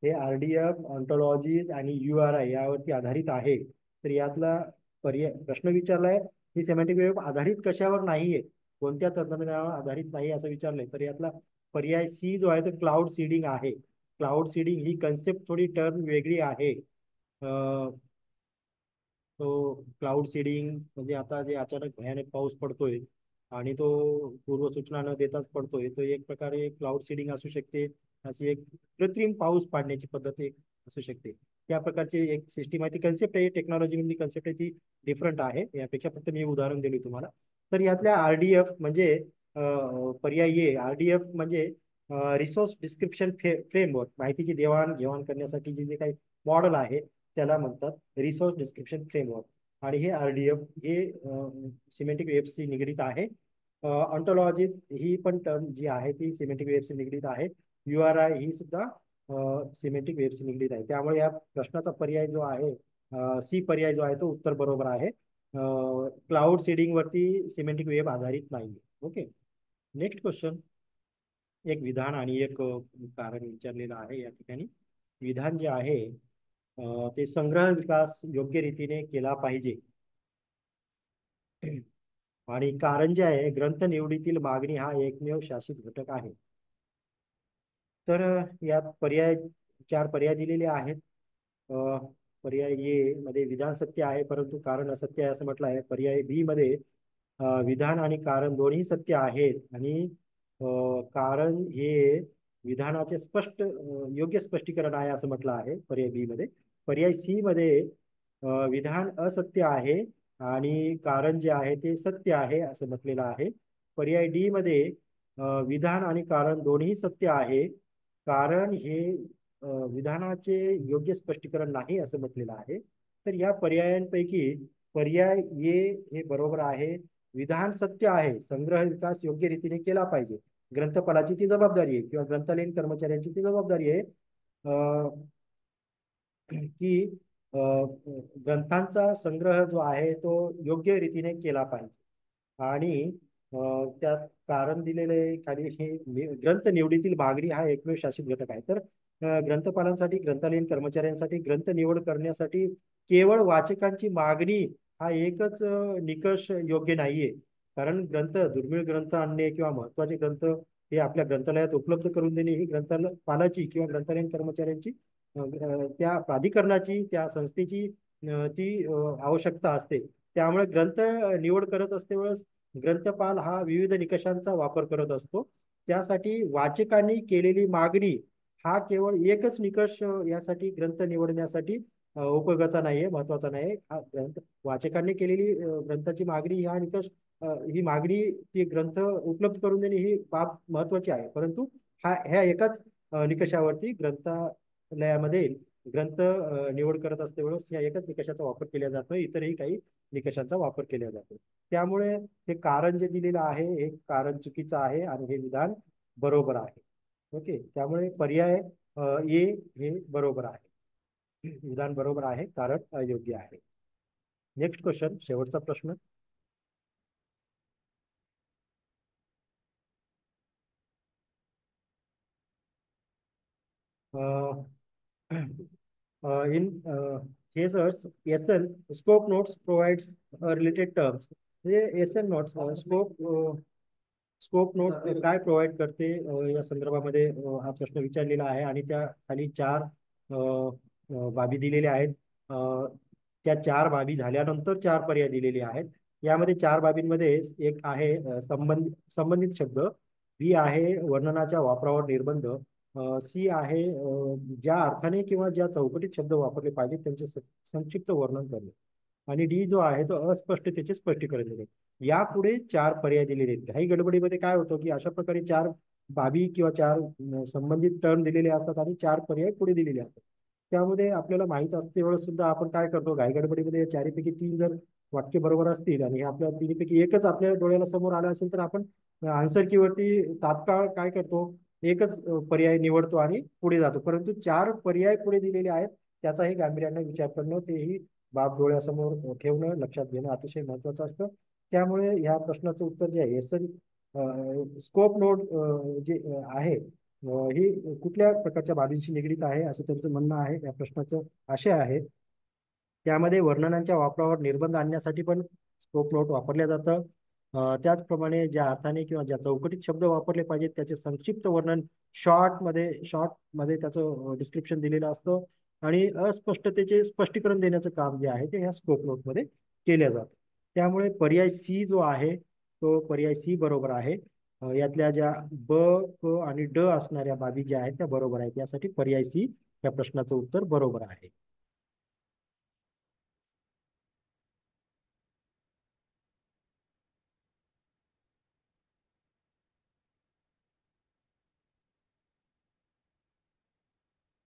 [SPEAKER 1] हे RDF ऑन्टॉलॉजी आणि URI यावरती आधारित आहे. तर यातला प्रश्न विचारलाय ही सिमेंटिक वेब आधारित कशावर नाहीये, कोणत्या तंत्रज्ञानावर आधारित नाही असं विचारलंय. तर यातला पर्याय सी जो आहे तो क्लाउड सीडिंग आहे. क्लाउड सीडिंग ही कन्सेप्ट थोडी टर्म वेगळी आहे. तो क्लाउड सीडिंग म्हणजे आता जे अचानक भयानक पाऊस पडतोय आणि तो पूर्वसूचना न देताच पडतोय तो एक प्रकारे क्लाउड सीडिंग असू शकते. अशी एक कृत्रिम पाऊस पाडण्याची पद्धत एक असू शकते. त्या प्रकारची एक सिस्टीम आहे. ती कन्सेप्ट आहे, टेक्नॉलॉजी मधली कन्सेप्ट आहे, ती डिफरंट आहे. यापेक्षा फक्त मी उदाहरण दिले तुम्हाला. तर यातल्या RDF म्हणजे पर्याय ए RDF म्हणजे रिसोर्स डिस्क्रिप्शन फ्रेमवर्क, माहितीची देवाण घेवाण करण्यासाठी जे जे काही मॉडेल आहे त्याला म्हणतात रिसोर्स डिस्क्रिप्शन फ्रेमवर्क. आणि हे RDF हे सिमेंटिक वेबशी निगडीत आहे. ऑन्टॉलॉजी ही पण टर्म जी आहे ती सिमेंटिक वेव्हशी निगडीत आहे. URI ही सुद्धा सिमेंटिक वेव्हशी निगडीत आहे. त्यामुळे या प्रश्नाचा पर्याय जो आहे, सी पर्याय जो आहे तो उत्तर बरोबर आहे. क्लाउड सीडिंग वरती सिमेंटिक वेव्ह आधारित नाही. ओके. Next question. एक विधान आणि एक कारण विचारलेलं आहे या ठिकाणी. विधान जे आहे ते संग्रह विकास योग्य रीतीने केला पाहिजे. आणि कारण जे आहे, ग्रंथ निवडीतील मागणी हा एकमेव शासित घटक आहे. तर यात चार पर्याय दिलेले आहेत. अ, पर्याय ए मध्ये विधान सत्य आहे परंतु कारण असत्य आहे असं म्हटलं आहे. पर्याय बी मध्ये विधान आणि कारण दोन्ही सत्य आहेत आणि अ, कारण हे विधानाचे योग्य स्पष्टीकरण आहे असं म्हटलं आहे पर्याय बी मध्ये. पर्याय सी मध्ये विधान असत्य आहे आणि कारण जे आहे ते सत्य आहे असं म्हटलेलं आहे. पर्याय डी मध्ये विधान आणि कारण दोन्ही सत्य आहे, कारण हे विधानाचे योग्य स्पष्टीकरण नाही असं म्हटलेलं आहे. तर या पर्यायांपैकी पर्याय ए हे बरोबर आहे. विधान सत्य आहे, संग्रह विकास योग्य रीतीने केला पाहिजे, ग्रंथपालाची ती जबाबदारी आहे किंवा ग्रंथालयीन कर्मचाऱ्यांची ती जबाबदारी आहे की ग्रंथांचा संग्रह जो आहे तो योग्य रीतीने केला पाहिजे. आणि त्यात कारण दिलेले खाली हे ग्रंथ निवडीतील मागणी हा एकमेव शासित घटक आहे. तर ग्रंथपालांसाठी, ग्रंथालयीन कर्मचाऱ्यांसाठी ग्रंथ निवड करण्यासाठी केवळ वाचकांची मागणी हा एकच निकष योग्य नाहीये. कारण दुर्मिळ ग्रंथ आणणे किंवा महत्वाचे ग्रंथ हे आपल्या ग्रंथालयात उपलब्ध करून देणे ही ग्रंथपालाची किंवा ग्रंथालयीन कर्मचाऱ्यांची त्या प्राधिकरणाची, त्या संस्थेची ती आवश्यकता असते. त्यामुळे ग्रंथ निवड करत असते वेळेस ग्रंथपाल हा विविध निकषांचा वापर करत असतो. त्यासाठी वाचकांनी केलेली मागणी हा केवळ एकच निकष यासाठी ग्रंथ निवडण्यासाठी उपयोगाचा नाहीये, महत्वाचा नाही. हा ग्रंथ वाचकांनी केलेली ग्रंथाची मागणी हा निकष, ही मागणी ती ग्रंथ उपलब्ध करून देणे ही बाब महत्वाची आहे. परंतु ह्या एकाच निकषावरती ग्रंथालयामध्ये ग्रंथ निवड करत असते वेळेस या एकच निकषाचा वापर केला जातो, इतरही काही निकषांचा वापर केला जातो. त्यामुळे हे कारण जे दिलेलं आहे हे कारण चुकीचं आहे आणि हे विधान बरोबर आहे. ओके. त्यामुळे पर्याय ए हे बरोबर आहे. विधान बरोबर आहे, कारण अयोग्य आहे. नेक्स्ट क्वेश्चन, शेवटचा प्रश्न. In Hazard's SN scope notes provides related terms. म्हणजे SN notes स्कोप नोट काय प्रोव्हाइड करते या संदर्भामध्ये हा प्रश्न विचारलेला आहे आणि त्या खाली चार बाबी दिलेल्या आहेत. त्या चार बाबी झाल्यानंतर चार पर्याय दिलेले आहेत. यामध्ये चार बाबींमध्ये एक आहे संबंधित शब्द, बी आहे वर्णनाच्या वापरावर निर्बंध, सी आहे ज्या अर्थाने किंवा ज्या चौकटीत शब्द वापरले पाहिजेत त्यांचे संक्षिप्त वर्णन करणे, आणि डी जो आहे तो अस्पष्टतेचे स्पष्टीकरण देणे. यापुढे चार पर्याय दिलेले आहेत. काही गडबडीमध्ये काय होतं की अशा प्रकारे चार बाबी किंवा चार संबंधित टर्म दिलेले असतात आणि चार पर्याय पुढे दिलेले असतात. त्यामध्ये आपल्याला माहित असते वेळेस सुद्धा आपण काय करतो, घाई गडबडीमध्ये या चारीपैकी तीन जर वाक्य बरोबर असतील आणि हे आपल्या तिन्हीपैकी एकच आपल्या डोळ्याला समोर आलं असेल तर आपण आन्सर कीवरती तात्काळ काय करतो, एकच पर्याय निवडतो आणि पुढे जातो. परंतु चार पर्याय पुढे दिलेले आहेत, त्याचाही गांभीर्याने विचार करणं, तेही बाब डोळ्यासमोर ठेवणं, लक्षात घेणं अतिशय महत्वाचं असतं. त्यामुळे ह्या प्रश्नाचं उत्तर जे आहे एस स्कोप नोड जे आहे ही कुठल्या प्रकारच्या बाबींशी निगडीत आहे असं त्यांचं म्हणणं आहे. या प्रश्नाचं आशय आहे त्यामध्ये वर्णनांच्या वापरावर निर्बंध आणण्यासाठी पण स्कोप नोट वापरल्या जातं. त्याचप्रमाणे ज्या अर्थाने किंवा ज्या चौकटीत शब्द वापरले पाहिजेत त्याचे संक्षिप्त वर्णन शॉर्ट मध्ये त्याचं डिस्क्रिप्शन दिलेलं असतं आणि अस्पष्टतेचे स्पष्टीकरण देण्याचं काम जे आहे ते ह्या स्कोप नोटमध्ये केलं जातं. त्यामुळे पर्याय सी जो आहे तो पर्याय सी बरोबर आहे. यातल्या ज्या ब, क आणि ड असणाऱ्या बाबी ज्या आहेत त्या बरोबर आहेत. यासाठी पर्याय सी या प्रश्नाचं उत्तर बरोबर आहे.